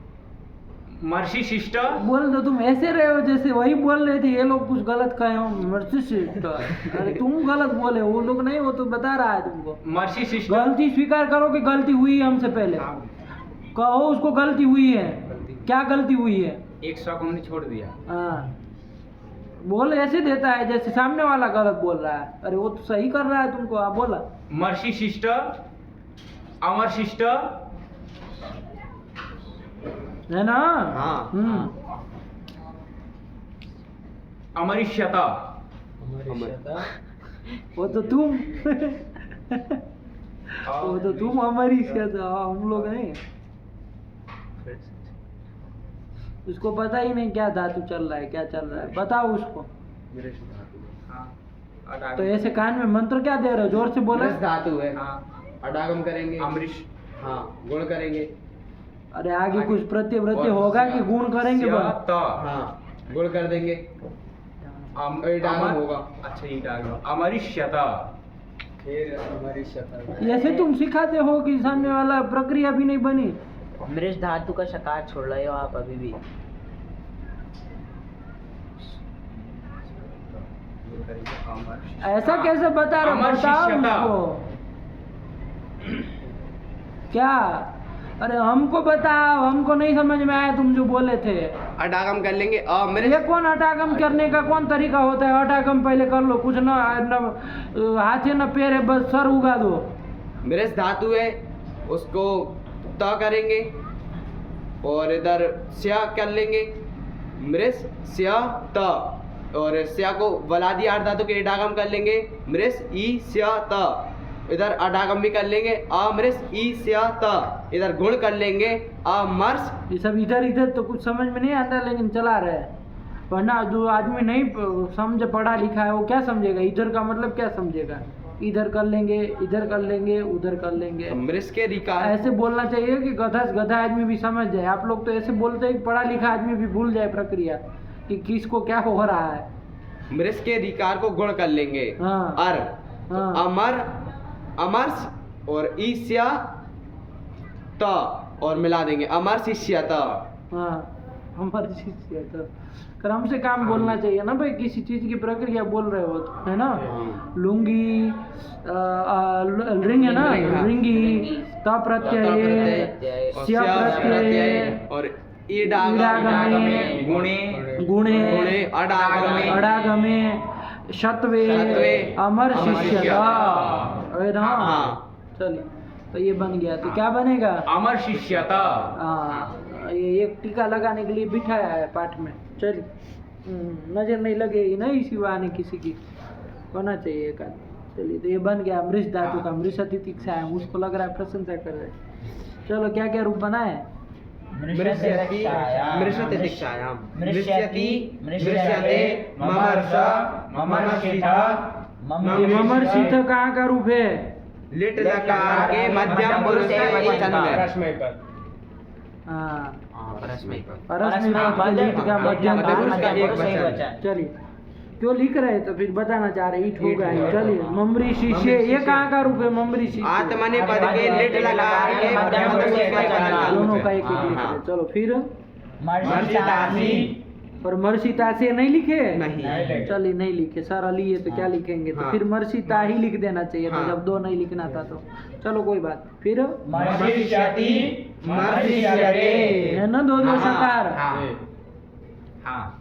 मर्षि शिष्ट। बोल दो, तुम ऐसे रहे हो जैसे वही बोल रहे थे, ये लोग कुछ गलत कहे हो। मर्सी शिष्ट, अरे तुम गलत बोले, वो लोग नहीं, वो तो बता रहा है तुमको। मर्षि शिष्ट। गलती स्वीकार करो कि गलती हुई है हमसे पहले, कहो उसको गलती हुई है। क्या गलती हुई है? एक शक हमने छोड़ दिया। हाँ, बोल ऐसे देता है जैसे सामने वाला गलत बोल रहा है। अरे वो तो सही कर रहा है तुमको, आप बोला। मर्षि शिष्ट, अमर शिष्ट, है ना? हाँ। अमरिष्यता। वो तो तुम वो तो तुम हमारी हम लोग नहीं। उसको पता ही नहीं क्या धातु चल रहा है, क्या चल रहा है, बताओ उसको। हाँ। तो ऐसे कान में मंत्र क्या दे रहे हो? जोर से बोलो। मृष धातु है। हाँ। अडागम करेंगे। अमरीश। हाँ, गुण करेंगे। अरे आगे कुछ प्रत्यय वृत्ति होगा कि गुण करेंगे बस? हाँ, गुण कर देंगे। होगा। अच्छा ईडागम। अमरिष्यता। फिर हमारी शता ऐसे तुम सिखाते हो कि सामने वाला प्रक्रिया भी नहीं बनी। मृष धातु का शकार छोड़ रहे हो आप अभी भी। ऐसा कैसे बता रहे हो? अमर बताओ शिष्यता। उसको। क्या? अरे हमको बताओ, हमको नहीं समझ में आया तुम जो बोले थे। अडागम कर लेंगे। मृष। ये कौन अटागम करने का कौन तरीका होता है? अटागम पहले कर लो, कुछ ना हाथ है ना पैर है, बस सर उगा दो। मृष धातु है, उसको त करेंगे और इधर स्या कर लेंगे। मृष स्या त, और स्या को वलादी आठ धातु के इडागम कर लेंगे। मृष ई स्या त, इधर अडागम भी कर लेंगे। अमृष ई स्या त, इधर गुण कर लेंगे। अमर्ष। ये सब इधर इधर तो कुछ समझ में नहीं आता, लेकिन चला रहे हैं। वरना जो आदमी नहीं समझ पढ़ा लिखा है वो क्या समझेगा? इधर का मतलब क्या समझेगा? इधर कर लेंगे, इधर कर लेंगे, उधर कर लेंगे। मृष के रिकार। ऐसे बोलना चाहिए कि गधा से गधा आदमी भी समझ जाए। आप लोग तो ऐसे बोलते हैं कि पढ़ा लिखा आदमी भी भूल जाए प्रक्रिया कि किसको क्या हो रहा है। मृष के रिकार को गुण कर लेंगे। हाँ। अर। हाँ। अमर, अमर्ष और ईस्या त, और मिला देंगे अमर शिष्य त। हाँ, हमारी चीज है तो क्रम से काम बोलना चाहिए ना भाई। किसी चीज की प्रक्रिया बोल रहे हो तो, है ना? लुंगी रिंग है ना, रिंगी, त प्रत्यय, स्या प्रत्यय, और ईडागमे, गुणे, गुणे, अडागमे, अडागमे, शतवे, शतवे, अमर शिष्यता, है ना? हाँ। चलिए, तो ये बन गया। तो क्या बनेगा? अमर शिष्यता। हाँ, ये एक टीका लगाने के लिए बिठाया है पाठ में। चलिए, नजर नहीं लगेगी ना इसी बहाने किसी की, होना चाहिए एक आध। चलिए, तो ये बन गया मृष धातु का। मृष तितिक्षा है, उसको लग रहा है प्रशंसा कर रहे हैं। चलो, क्या क्या रूप बना है? मृष्यति, मृष्यति दीक्षायाम, मृष्यति, मृष्यते, ममर्ष, ममर्षिता, ममर्षित कहाँ का रूप है? लिट लकार के मध्यम पुरुष के वचन में। रश्मि पर हाँ, परस्मै परस्मै पद के लीट का मध्यम पुरुष का एक वचन। चलिए, क्यों लिख रहे हैं तो फिर बताना चाह रहे ईट होगा ही। चलिए, ममरी शिष्य, ये कहाँ का रूप है? ममरी शिष्य आत्मने पद के लिट लकार के मध्यम पुरुष के वचन में। दोनों का एक एक लिख रहे। चलो फिर मर्षितासी। और मर्षिता से नहीं लिखे? नहीं। चलिए, नहीं लिखे। सारा लिए तो क्या लिखेंगे? तो हाँ। फिर मर्षिता ही लिख देना चाहिए था, हाँ। जब दो नहीं लिखना था तो। चलो कोई बात। फिर मर्षिष्यति, मर्षिष्यते। है ना, दो हाँ। सकार। हाँ।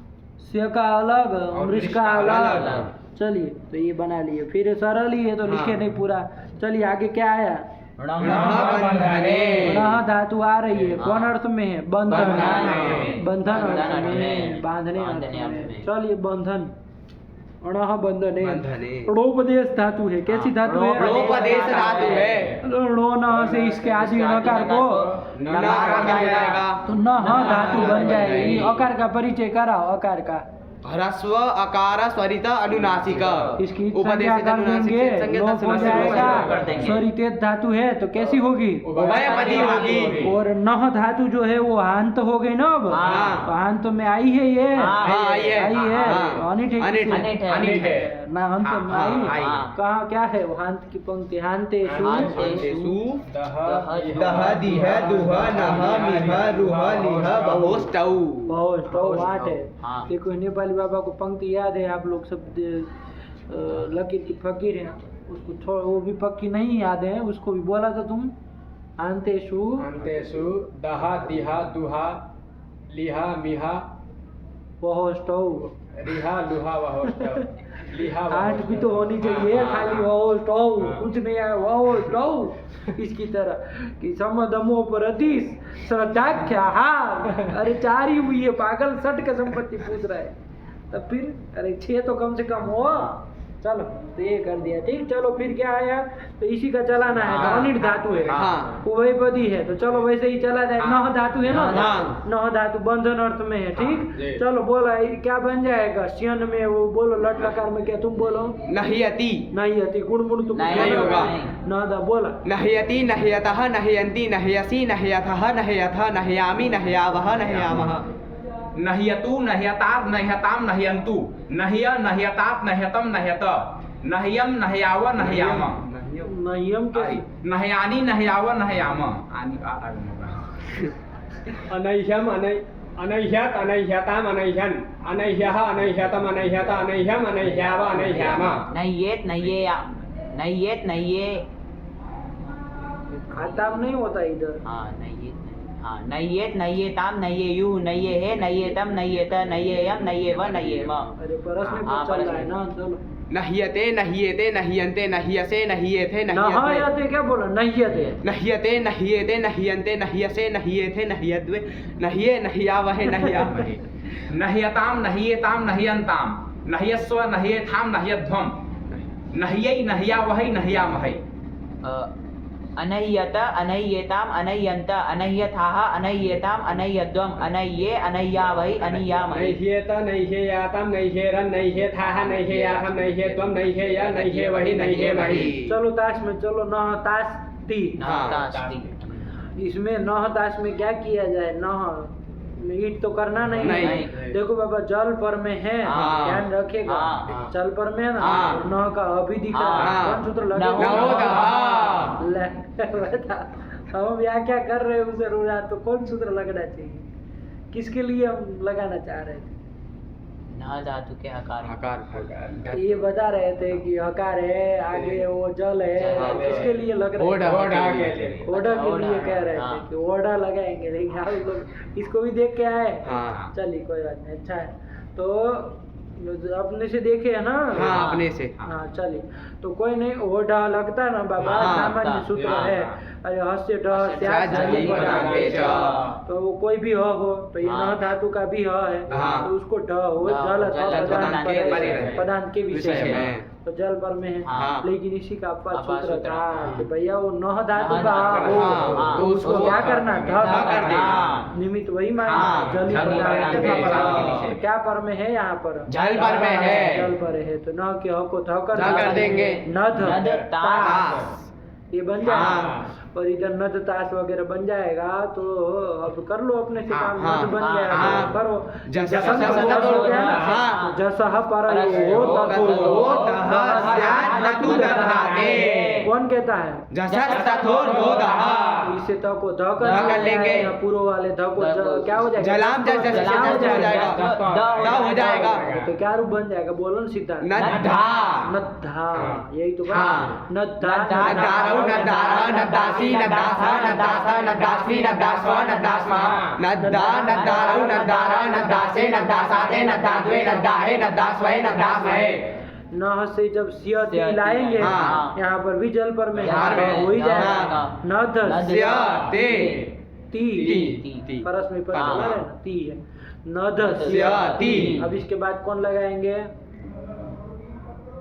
स्य का अलग, मृष का अलग। अलग। चलिए, तो ये बना लिए। फिर सरल ही है तो लिखे हाँ। नहीं पूरा। चलिए, आगे क्या आया? बंधने। णः धातु आ रही है, कौन अर्थ में है? बंधन। बंधन। बंधन अर्थ अर्थ में, में, बांधने अर्थ बांधने अर्थ में। में। चलिए, बंधन। णः बंधने। बंधने। णोपदेश धातु है। कैसी धातु है? णोपदेश धातु है। णो न से इसके आदि नकार को नकार बन जाएगा। तो नः धातु बन जाएगी। अकार का परिचय कराओ, अकार का। ह्रस्व अकार स्वरित अनुनासिक इसकी उपदेश संज्ञा कर देंगे, लोप हो जाएगा। देंगे। स्वरितेत धातु है तो कैसी होगी? उभयपदी होगी। और नह धातु जो है वो हांत हो गई ना अब। हाँ। तो हांत में आई है ये, हाँ, आई है। आई है। हाँ। अनिट है अनिट किसे? अनिट है। अनिट है। ना अंत में हाँ, आई। हाँ। कहाँ क्या है वो हांत की पंक्ति? हांतेषु हांतेषु दह दह दिह दुह नह मिह रुह लिह बहुष्टौ। बहुत तो 8 है। हाँ। देखो नेपाली बाबा को पंक्ति याद है, आप लोग सब लकीर की फकीर है, उसको थोड़ा वो भी पक्की नहीं याद है, उसको भी बोला था तुम। अंतेषु अंतेषु दहा दिहा दुहा लिहा मिहा बहुष्टौ। रिहा लुहा वहोष्टौ लिहा 8 भी तो होनी चाहिए, खाली बहुष्टौ कुछ नहीं आया। बहुष्टौ इसकी तरह कि समदमो पर अधीश श्रद्धाख्या। हाँ अरे 4 ही हुई है पागल, 60 का संपत्ति पूछ रहा है। तब फिर अरे 6 तो कम से कम हो। चलो तो ये कर दिया, ठीक। चलो फिर क्या आया? तो इसी का चलाना है। हाँ। अनिट धातु है, हाँ। उभयपदी है, तो चलो वैसे ही चला जाए। नह धातु है ना, हाँ। नह धातु बंधन अर्थ में है, ठीक। जी। चलो बोला क्या बन जाएगा? श्यन में वो बोलो, लट लकार में क्या तुम बोलो? नह्यति नहीं आती, गुण गुण तो नहीं होगा। नहदा बोला। नह्यति नह्यतः नह्यन्ति नह्यसि नह्यथः नह्यथ नह्यामि नह्यावः नह्यामः। नह्यतु नह्यतात् नह्यताम नह्यन्तु नह्य नह्यतात् नह्यतम नह्यत नह्यम नह्याव नह्याम नयम के नह्यानि नह्याव नह्याम आनि आगम होगा। अनह्यम अनह्यत अनह्यताम अनह्यन अनह्यः अनह्यतम अनह्यत अनह्यम अनह्याव अनह्याम। नह्येत नह्ये नह्येत नह्ये। आताम नहीं होता इधर। हाँ नह्येत हाँ नह्येत नह्येताम नह्येयु नह्येहे नह्येतम नह्येत नह्येयम नह्येव नह्येम। अरे परस में हाँ, कुछ चल परस रहा है में। ना। चलो नह्यते नह्येते नह्यन्ते नह्यसे नह्येथे नह्यते नहायते क्या बोला? नह्यते। नह्यते नह्येते नह्यन्ते नह्यसे नह्येथे नह्यद्वे नह्ये नह्यावहे नह्यामहे। नह्यताम नह्येताम नह्यन्ताम नह्यस्व नह्येथाम नह्यध्वम नह्यै नह्यावहै नह्यामहै। अनह्यत अनह्येताम अनह्यन्त अनह्यथाः अनह्येताम अनह्यद्वम अनह्ये अनह्यावहै अनह्यामहै। नह्येत नह्येयातम नह्येरन नह्येथाः नह्येयाथम नह्येत्वम नह्येय नह्येवहि नह्येमहि। चलो ताश में चलो। नह ताश ती। नास्ति। इसमें नह ताश में क्या किया जाए? नह ईट तो करना नहीं, नहीं। देखो बाबा जल पर में है, हाँ। ध्यान रखेगा। हाँ। जल पर में है ना, हाँ। नह का अभी दिख रहा है। हाँ। कौन सूत्र नहो दहा। लगेगा? हम व्याख्या कर रहे हैं उसे रोजा, तो कौन सूत्र लगना चाहिए? किसके लिए हम लगाना चाह रहे थे? न धातु के हकार। हकार ये बता रहे थे कि हकार है, आगे वो जल है, जल है। किसके लिए लग रहा ओढ़ा। है? ओढ़ा के लिए। ओढ़ा के ओढ़ा, लिए कह रहे थे हाँ। कि ओढ़ा लगाएंगे, लेकिन आप लोग इसको भी देख के आए। हाँ। चलिए कोई बात नहीं, अच्छा है। तो अपने से देखे है ना? हाँ अपने से। हाँ चलिए, तो कोई नहीं। ओढ़ा लगता है ना बाबा, हाँ, सामान्य हाँ, सूत्र हाँ, है। अरे हस्य ढ स्या जली पदार्थे च। तो वो कोई भी ह हो, तो ये हाँ। न धातु का भी ह है, हाँ। तो उसको ढ हो ढ जल हो, अथवा जल पदार्थ पदार्थ पर के है, परे रहे। पदार्थ के विषय विषय है, में। तो जल पर में है। हाँ। लेकिन इसी का अपा अपा सूत्र सूत्र, था हाँ। कि भैया वो नह धातु नह का धातु हो, का, हाँ। तो उसको क्या करना? ढ ढ कर देना। हाँ। निमित्त वही माना, हाँ, जल जल पदार्थ पदार्थ के के विषय। विषय। तो क्या पर में है यहाँ पर? जल पर में है। जल पर है, तो न के ह को ध कर ध कर देंगे। नध नध तास। ये बन जाएगा। हाँ। और इधर नद ताश वगैरह बन जाएगा, तो अब कर लो अपने से हाँ, काम। हाँ, नद बन हाँ, गया, हाँ। तो करो। जस- जसन जस- को जस- बोल दिया ना? हाँ। जसह पर परयो तथो। तथः स्यात् नतु दधाते। कौन कहता है? जसस्तथोर्बोधः। इसे त को ध ध कर लेंगे। या पूर्व वाले ध को क्या हो जाएगा? जलाम जस जस क्या हो जस हो जाएगा। द हो जाएगा। तो क्या रूप बन जाएगा? बोलो ना सिद्धांत। नद्धा। नद्धा, यही तो हाँ। नद्धा। नद्धारौ नद्धारः नद्दासी नद्दासः नद्दासः नद्दास्मि नद्दास्व नद्दास्मः। नद्दा नद्दारौ नद्दारः नद्दासे नद्दासाते नद्दाद्वे नद्दाहे नद्दास्वहे नद्दास्महे। नह से जब सिय ती सिय ती लाएंगे, हाँ। यहाँ पर भी जल पर में यहाँ पे हो ही जाएगा। हाँ। नध स्य ते ती, ती। परस में पर हाँ। चला रहे ना, ती है। नध स्य ती। अब इसके बाद कौन लगाएंगे?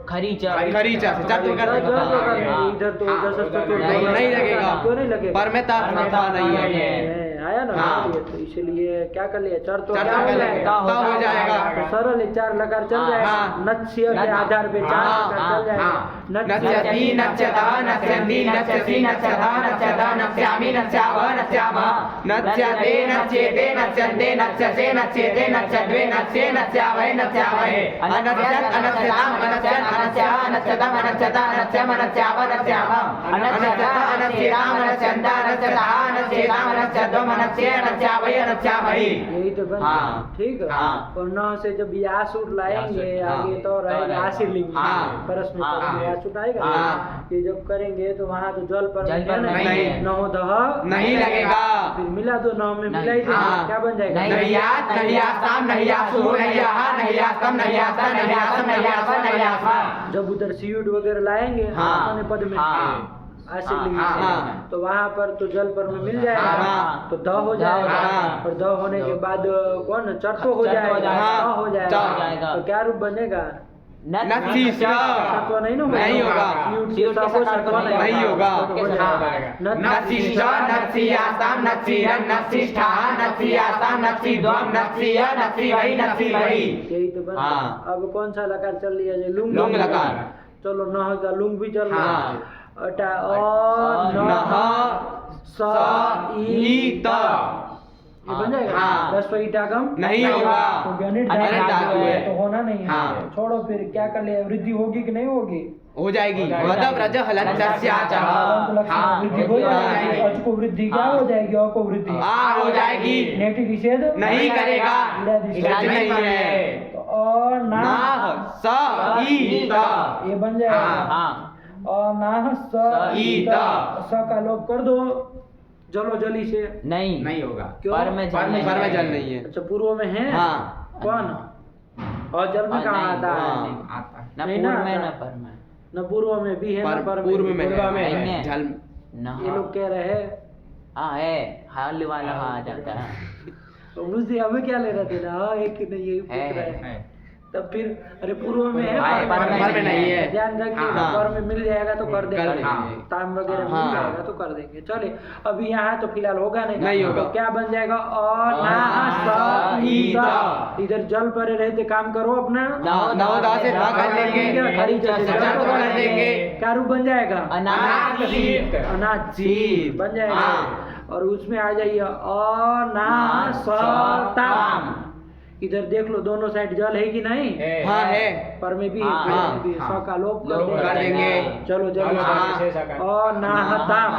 खरीचा। खरीचा से चतुर कर जल देंगे। पर में। इधर तो हाँ, जस उधर तो नहीं लगेगा। क्यों नहीं लगेगा? पर में ताप नहीं है। आया आया ना हाँ। ये तो इसलिए क्या कर लिया चर तो चर क्या तो हो कर जाएगा लेंगे, तो हो जाएगा। तो सरल है, 4 लकार चल जाएगा हाँ। नत्स्य के आधार पे 4 हाँ, लकार हाँ, चल जाएगा हाँ। नच्यति नच्यता नच्यन्ति नच्यसि नच्यथा नच्यता नच्यामि नच्याव नच्यामः नच्यते नच्येते नच्यन्ते नच्यसे नच्येते नच्यद्वे नच्ये नच्यावहे नच्यावहे अनच्यत् अनच्यताम् अनच्यन् अनच्यः अनच्यतम् अनच्यता अनच्यम् अनच्याव नच्यामः अनच्यत अनच्येताम् अनच्यन्त अनच्यतः अनच्येताम् अनच्यद्वम् अनच्ये अनच्यावहे अनच्यामहि। यही तो बन हाँ। ठीक है हाँ। और न से जब यासूट लाएंगे हाँ। आगे तो रहेगा आशीर्लिंग हाँ। परस में हाँ। तब यासूट आएगा हाँ। ये जब करेंगे तो वहाँ तो जल पर जल पर नहीं। नहो दह नहीं लगेगा। फिर मिला दो नौ में नहीं। मिला ही देंगे हाँ। क्या बन जाएगा नहीं। नहीं यात नहीं यास्ताम नहीं यासु नहीं याहा नहीं यास्तम नहीं यास्ता नहीं यासम नहीं यास्वा नहीं यास्वा। जब उधर सीयूट वगैरह लाएंगे हाँ। अपने पद में हाँ। आशीर्लिंग हाँ, से हाँ। तो वहाँ पर तो जल पर में मिल जाएगा हाँ। तो द हो द जाएगा हो जाएगा। और द होने के बाद कौन चर तो हो चर तो हो जाएगा जाएगा। द हो च जाएगा हो जाएगा। तो क्या रूप बनेगा नच्चिष्ट सत्व नहीं ना नहीं होगा। सीयूट सीयूट के के सत्व साथ नहीं नहीं होगा। तो हो जाएगा नच्चिष्ट नच्चियास्ताम नच्चिरन् नच्चिष्ठाः नच्चियास्ताम नच्चिद्वम् नच्चिय नच्चिवहि नच्चिवहि। यही तो बन हाँ। अब कौन सा लकार चल लिया है लुंग लुंग लकार। चलो नह का लुंग भी चल रहा हाँ। है अटा अ नह स ई त ये बन जाएगा हाँ। रस्व ईटागम नहीं होगा। तो गणित अनिट धातु धातु है है। तो होना नहीं है हाँ। छोड़ो फिर क्या कर लिया वृद्धि होगी कि नहीं होगी हो जाएगी वद व्रज हलन तस्याच अनंत लक्षण हाँ। वृद्धि हो जाएगी जाएगी। अच को वृद्धि क्या हाँ। हो जाएगी अ को वृद्धि आ हो जाएगी नेति निषेध नहीं करेगा इड़ा निषेध इड़ा नहीं है। तो अ ना नाह स ई त ये बन जाएगा हाँ। अनाह स ई ईत त। स का लोप कर दो जलो जली से नहीं नहीं होगा। क्यों पर में जल नहीं पर में है। जल नहीं है। अच्छा पूर्व में है हाँ। कौन और जल में और कहाँ नहीं, आता है हाँ। आता है। न नहीं पूर्व ना में आता। न पर में न पूर्व में भी है न पर पूर्व में पूर्व में है नहीं है। जल न ये लोग कह रहे हैं हाँ है हाल वाला हाँ आ जाता है तो मुझसे हमें क्या लेना देना हाँ है कि नहीं यही है, पूछ रहे हैं है। तब फिर अरे पूर्व में है हाँ, पर में नहीं है। ध्यान रखिएगा हाँ। पर में मिल जाएगा तो कर देंगे देंगे। ताम वगैरह मिल हाँ। जाएगा तो कर देंगे चलिए अभी यहाँ तो फिलहाल होगा नहीं नहीं होगा। तो क्या बन जाएगा और इधर जल परे रहते काम करो अपना नौ दा से धा कर लेंगे खरी जैसे जल जल को को कर देंगे क्या रूप बन जाएगा अनाथ अनाजीत बन जाएगा हाँ। और उसमें आ जाइए अनासताम इधर देख लो दोनों साइड जल है कि नहीं हाँ है पर में भी हाँ, पर में भी हाँ। स का लोप लोप कर देंगे। चलो जल्दी हाँ। अनाहताम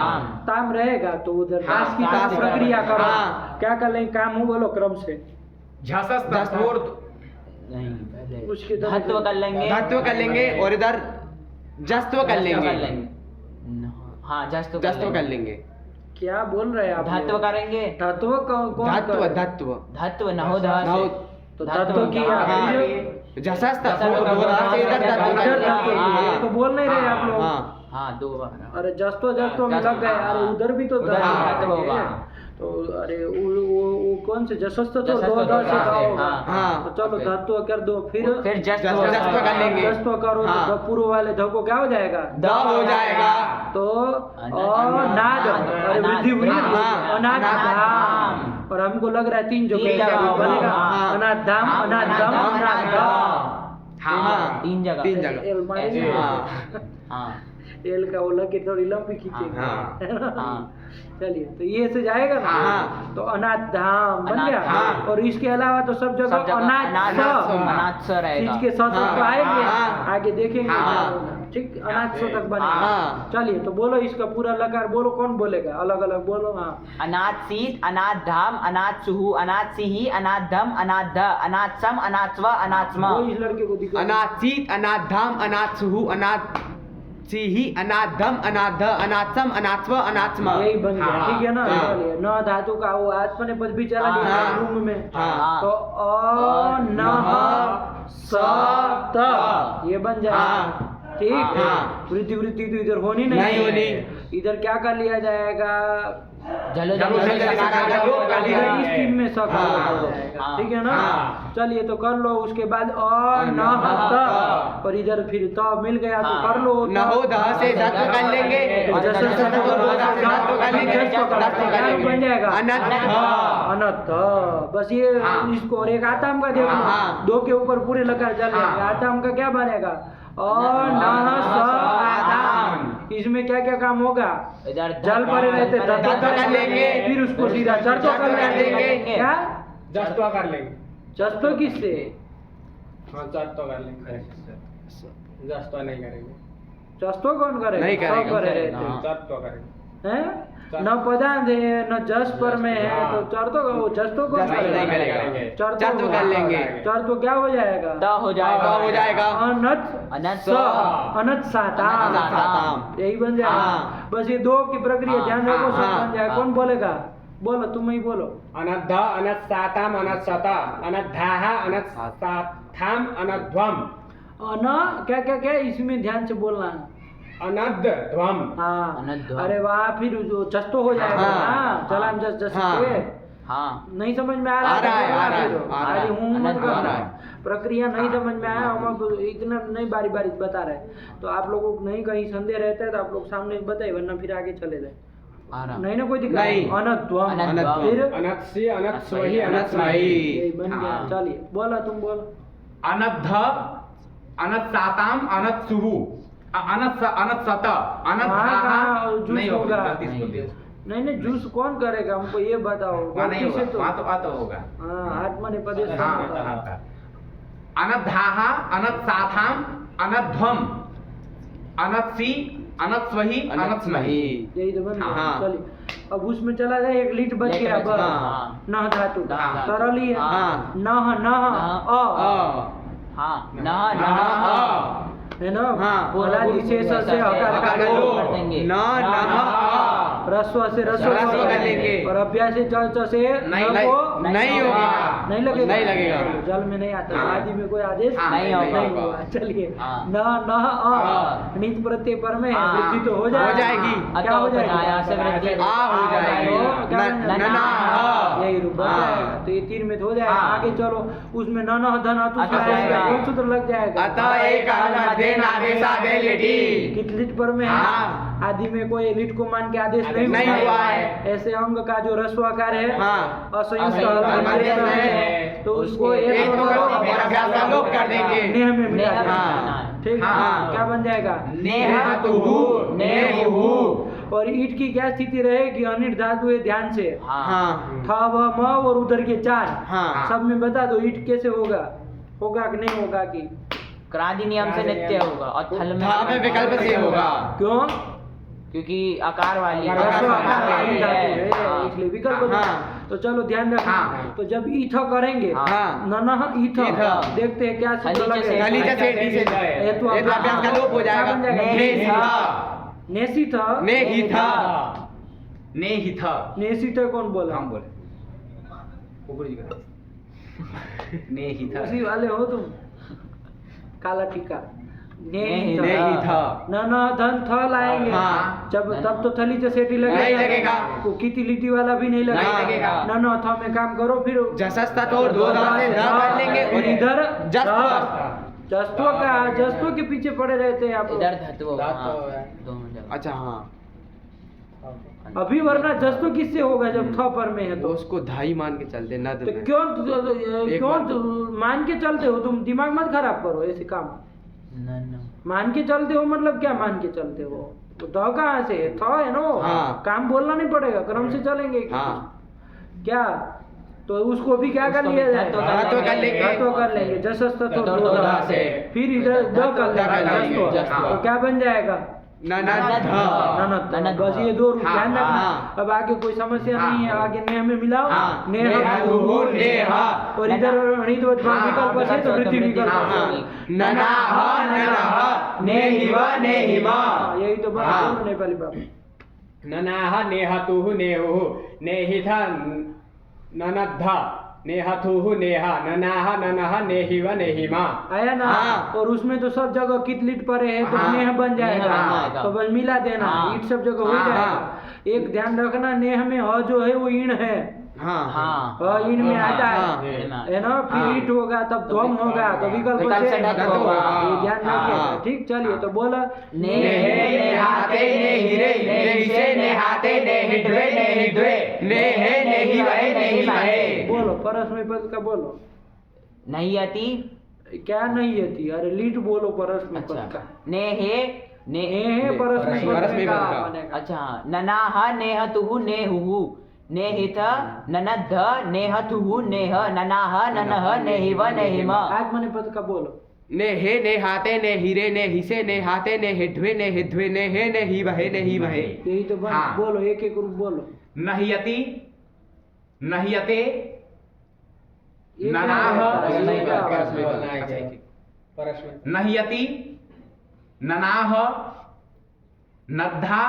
ताम रहेगा तो उधर हाँ, दास की दास तरफ प्रक्रिया करो हाँ। क्या कर लेंगे काम हो बोलो क्रम से झसस तस्फूर्त नहीं पहले उसके दम धत्व से- कर लेंगे धत्व कर लेंगे और इधर जस्त्व कर लेंगे हाँ जस्तो जस्त्व कर लेंगे क्या बोल रहे हैं आप धत्व लोग? करेंगे धत्व कौन धत्व करे? धत्व धत्व नहो धा नहो तो धत्व की हाँ। ये- जसस तस्फूर्त दो दा से इधर धत्व कर इधर धत्व लेंगे। की, ये तो बोल नहीं रहे आप लोग हाँ हाँ दो बार अरे जस्तो जस्तो में लग गए अरे उधर भी तो उधर धत्व भी धत्व करेंगे। होगा। तो अरे वो कौन से जसस्त तो जसस्त दो तो दो से हाँ, का होगा हाँ, हाँ। तो चलो फिर- धत्व कर दो फिर जस्तो जस्तो कर लेंगे। जस्तो करो हाँ। तो पूर्व वाले ध को क्या हो जाएगा द हो जाएगा तो अनाज। अरे वृद्धि हुई अनाज। हाँ। अनाधाम और हमको लग रहा है 3 जो तीन जगह होगा। बनेगा हाँ। अनाधाम अनाधम अनाधम हाँ तीन जगह तीन जगह एल माने ऐसे। हाँ हाँ एल का वो लगे थोड़ी लंबी खींचेगा हाँ। है ना? हाँ चलिए तो ये से जाएगा ना हाँ। तो अनाथ धाम बन गया हाँ। और इसके अलावा तो सब सब जगह जगह अनाथ अनाथ स रहेगा चीज के साथ हाँ। तो आएंगे हाँ। आगे देखेंगे हाँ। क्या होगा। ठीक अनाथ सो तक बनेगा हाँ। चलिए तो बोलो इसका पूरा लकार बोलो कौन बोलेगा अलग अलग बोलो हाँ अनाथ सीत अनाथ धाम अनाथ सुहु अनाथ सिही अनाथ धम अनाथ ध अनाथ सम अनाथ स्व अनाथ स्म वो इस लड़के को दिखा अनाथीत अनाधाम अनाथ सुहु अनाथ सिही अनाधम अनाध अनाथम अनाथव अनाथम यही बन गया हाँ। ठीक है ना हाँ। चलिए न धातु का वो आत्मने पद भी चला गया हाँ। लुंग में हाँ। तो अ न स त ये बन जाएगा हाँ। ठीक हाँ। वृद्धि वृद्धि तो इधर होनी नहीं नहीं होनी। इधर क्या कर लिया जाएगा? जलो जलो जलो जलो लोप कर लिया इधर इस जाएगा। तीन में स कर हाँ, लिया जाएगा, हाँ, ठीक है ना? हाँ। चलिए तो कर लो, उसके बाद अनहत, और इधर फिर त मिल गया तो हाँ। कर लो। नहो ध से धत्व कर लेंगे और जैसे जैसे जैसे धत्व कर लेंगे जस्ट कर धत्व लेंगे, बन जाएगा अनथ अनथ। बस ये हाँ। इसको, और एक आतम का देखो, हाँ। दो के ऊपर पूरे लकार चल हाँ। जाएगा। आतम का क्या बनेगा? आतम। इसमें क्या क्या काम होगा? इधर जल परे रहते धत्व कर लेंगे, फिर उसको सीधा चर्चो कर लेंगे। क्या जस्तो कर लेंगे। चस्तो किससे? हाँ जस्तो कर लेंगे। जस्तो नहीं करेंगे। चस्तो कौन करेगा? नहीं करेगा। सब करे रहते हाँ। जस्तो करेंगे। हैं? न पदांत है न जस पर में है, हाँ। तो चरतो का वो जस्तो कौन जस्तो नहीं करेगा? करेगा। चरतो चर्तो कर लेंगे। चरतो क्या हो जाएगा? द हो जाएगा। हो जाएगा अनथ अनथ स अनथ साताम। अनथ साताम। यही बन जाएगा। हाँ। बस ये दो की प्रक्रिया हाँ, ध्यान रखो, सब हाँ, बन जाएगा। हाँ। कौन बोलेगा? बोलो, तुम ही बोलो। अनद्ध अनत्साताम अनत्सता अनद्धाः अनत्साथाम अनध्वम अन क्या क्या क्या इसमें ध्यान से बोलना है। अनद्ध्वम। हाँ, अनध्वम। अरे वाह, फिर जो जस्तो हो जाएगा हाँ। ना, चलाम जस जस हाँ। से। हाँ नहीं समझ में आ रहा आ रहा है, तो आ रहा है, फिर आ रहा आगे है। हूँ मत अनंत आ करना। रहा है। प्रक्रिया नहीं समझ में आया, हम अब इतना नहीं बारी बारी बता रहे, तो आप लोगों को नहीं कहीं संदेह रहता है तो आप लोग सामने बताइए, वरना फिर आगे चले जाए। आ रहा। नहीं ना कोई दिक्कत? नहीं। अनध्वम। अनध्वम। फिर अनत्सि अनत्स्वहि अनत्स्वहि। अनत्स्महि। यही बन गया। हाँ। चलिए बोला, तुम बोलो। अनद्ध अनत्साताम अनत्सुहु अनत्सत कहाँ अनद्धाः जूस नहीं होगा, होगा? गलती से बोल दिया। नहीं नहीं, जूस कौन करेगा? हमको ये बताओ। वहाँ नहीं गलती होगा, से तो वहाँ तो आ तो होगा। हाँ, आत्मा ने पदेश हाँ, होता है। हाँ। अनद्धाः अनत्साथाम अनध्वम अनत्सि अनत्स्वहि अनत्स्महि। यही तो बन गया। हाँ। चलिए अब उसमें चला जाए, एक लीट बच लीट गया बच बस। गया, हाँ। नह धातु का हाँ। सरल ही है। हाँ। नह नह अ हाँ न न है ना? हाँ। बोला विशेष से हकार का हकार का लोप। लोप। कर देंगे। न नह रस्व से रस्व रस्व कर कर लेंगे। और अभ्यास से च च से नहीं, न को नहीं होगा। नहीं लगेगा। नहीं लगेगा। चलो, जल में नहीं आता, हाँ। आदि में कोई आदेश हाँ, नहीं होगा। होगा। चलिए हाँ। न नह अ हाँ। नित प्रत्यय पर में हाँ। वृद्धि तो हो हो जाएगी। जाएगी। क्या हो जाएगी? बनाया से वृद्धि। आ हो जाएगी। तो क्या बन जाएगा? ननाह। यही रूप बन हाँ। जाएगा। तो ये तीन में तो हो जाएगा। हाँ। आगे चलो, उसमें न नह धन अतु अतु से जाएगा। कौन सूत्र लग जाएगा? अतः एक मध्य नादेश आदे लिटी। कित लिट पर में है? हाँ। आदि में कोई लिट को मान के आदेश आदेश नहीं नहीं हुआ है। ऐसे अंग का जो रस्वाकार है, हाँ। असंयुक्त असंयुक्त हल मध्य में में है, तो उसको एक एक एक को को करो, और अभ्यास का लोप कर देंगे। नेह में मिला नेह में देंगे। मिलाना है। ठीक है? हाँ। क्या बन जाएगा? नेहतुहु नेहुहु। और ईट की क्या स्थिति रहेगी? अनिट धातु है, ध्यान से। हाँ हाँ। था व म और उधर के चार, हाँ। सब में बता दो ईट कैसे होगा, होगा कि नहीं होगा कि? क्रांति नियम से नित्य होगा और थल में था में विकल्प से होगा। क्यों? क्योंकि आकार वाली रस्वाकार वाली धातु है। है, हाँ। इसलिए विकल्प दो। हाँ। तो चलो ध्यान रखना। हाँ। तो जब ईथ करेंगे, हाँ। ननह ईथ, ईथ। देखते हैं क्या सूत्र खलीचा से- लगेगा। खलीचा से डी से ये तो ये तो अभ्यास का लोप हो जाएगा। क्या बन जाएगा? नेहिथा। नेसिथ। नेहिथा। नेहिथ। नेसिथ कौन बोला? हम बोले ऊपर जी का नेहिथ। उसी वाले हो तुम, काला टीका। नेहिथ। नेहिथा। ननह धन थ लाएंगे। हाँ। जब तब तो थली से सेटी लगेगा। नहीं लगेगा। वो किती लिटी वाला भी नहीं लगेगा। नहीं लगेगा। ननह थ में काम करो, फिर जसस तत्व और दो धा से धा कर लेंगे और इधर जस्व। जस्तो का, जस्तो के पीछे पड़े रहते हैं आप। इधर धातु होगा। धातु हाँ, होगा। दोनों जगह। अच्छा हाँ। अभी वरना जस्तो किससे होगा जब थ पर में है तो तो? उसको धाई मान के चलते नद तो में। क्यों एक क्यों बार- मान के चलते हो तुम? दिमाग मत खराब करो ऐसे काम। न मान के चलते हो मतलब क्या मान के चलते हो? वो द कहाँ से है? थ है ना वो। हाँ। काम बोलना नहीं पड़ेगा, क्रम से चलेंगे। हाँ। क्या? तो उसको भी क्या कर उसको लिया भी जाए? धातु धातु कर लेंगे। धातु कर लेंगे। जसस तत्व दो दो धा धा से। से। फिर इधर द कर ध कर लेंगे। लेंगे, जस्तो। जस्तो। तो क्या बन जाएगा? ननद ननद। ननद। बस ये दो रूप हाँ, ध्यान रखना। हाँ। अब आगे कोई समस्या हाँ। नहीं है, आगे नेह में मिलाओ। हाँ। नेह नेहतुहु नेहा। और इधर अणित हाँ, विकल्प से तो वृद्धि विकल्प हाँ, से। ननाह ननह नेहिव नेहिमा। हाँ, यही तो बात हाँ। बोलो नेपाली बाबू। ननाः नेहतुः नेहुः नेहिथ ननद्ध नेहथुः नेहा ननाह ननह नेहिव नेहिमा। आया ना। हाँ। और उसमें तो सब जगह कित लिट पड़े है तो हाँ। नेह बन जाएगा। हाँ। तो बस मिला देना। हाँ। ईट सब जगह हो हाँ, जाएगा। एक ध्यान रखना, नेह में ह जो है वो ईण है। हाँ हाँ ईण में आता हाँ। है ना। फिर ईट होगा तब ध्वम होगा तो विकल्प विकल्प से से ढक ढक होगा। ये ध्यान रखिएगा। हाँ। ठीक, चलिए तो बोला नेहे नेहाते नेहिरे नेहिसे नेहाते नेहिड्वे नेहिड्वे नेहे नेहिवहे नेहिमहे। बोलो परस्मय पद का बोलो। नहियति। क्या नहीं आती? अरे लीट बोलो परस्मय पद का। नेहे नेहे परस्मय परस्मय पद पद का का। बनेगा। अच्छा ननाह नेहतुः नेहुः नेहिथ ननद्ध नेहथुः नेह ननाह ननह नेहिव नेहिम। आत्मनेपद का बोलो। नेहे नेहाते नेहिरे नेहिसे नेहाते नेहिड्वे नेहिध्वे नेहे नेहिवहे नेहिमहे। यही तो बात। हाँ। बोलो एक एक रूप बोलो। नहियति नहियते ये क्या ननाह होता है? परस्मय ये क्या पद होता परस्मय है? बोलना है। परस्मय नहियति ननाह नद्धा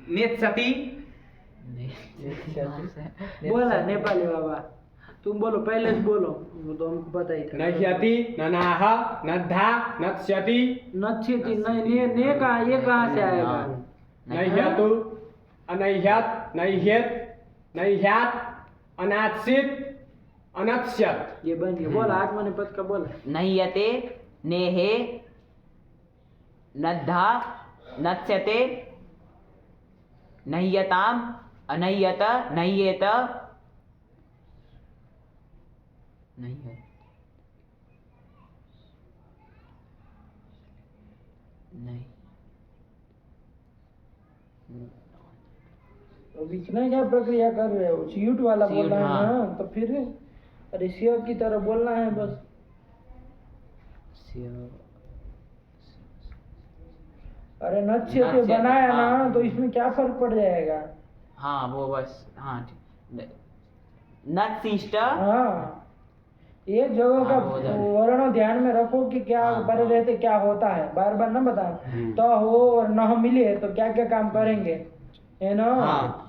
नेत्सति। बोला नेपाली बाबा, तुम बोलो पहले से बोलो, वो तो हमको पता ही था। नह्यति ननाह नद्धा नत्स्यति नच्छति नहीं, ने कहाँ, ये कहाँ से आएगा? नह्यतु अनह्यत नह्यत नह्यात अनात्सित अनत्स्यत। ये बन गया। बोला आत्मनेपद का बोला। नह्यते नेहे नद्धा नत्स्यते नह्यताम अनह्यत नह्येत नह्यत नहीं अब इतना क्या प्रक्रिया कर रहे हो? सीट वाला सीट, बोलना है हाँ। ना, तो फिर अरे सियब की तरह बोलना है बस। अरे नच्छे से नच्छे, बनाया ना, हाँ। तो इसमें क्या फर्क पड़ जाएगा? हाँ वो बस हाँ ठीक नत्सिष्ट हाँ, एक जगह का हाँ, हो जाए। वर्ण ध्यान में रखो कि क्या हाँ, परे हाँ। रहते क्या होता है, बार बार ना बता। तो हो और न मिले तो क्या क्या काम करेंगे, है ना? हाँ।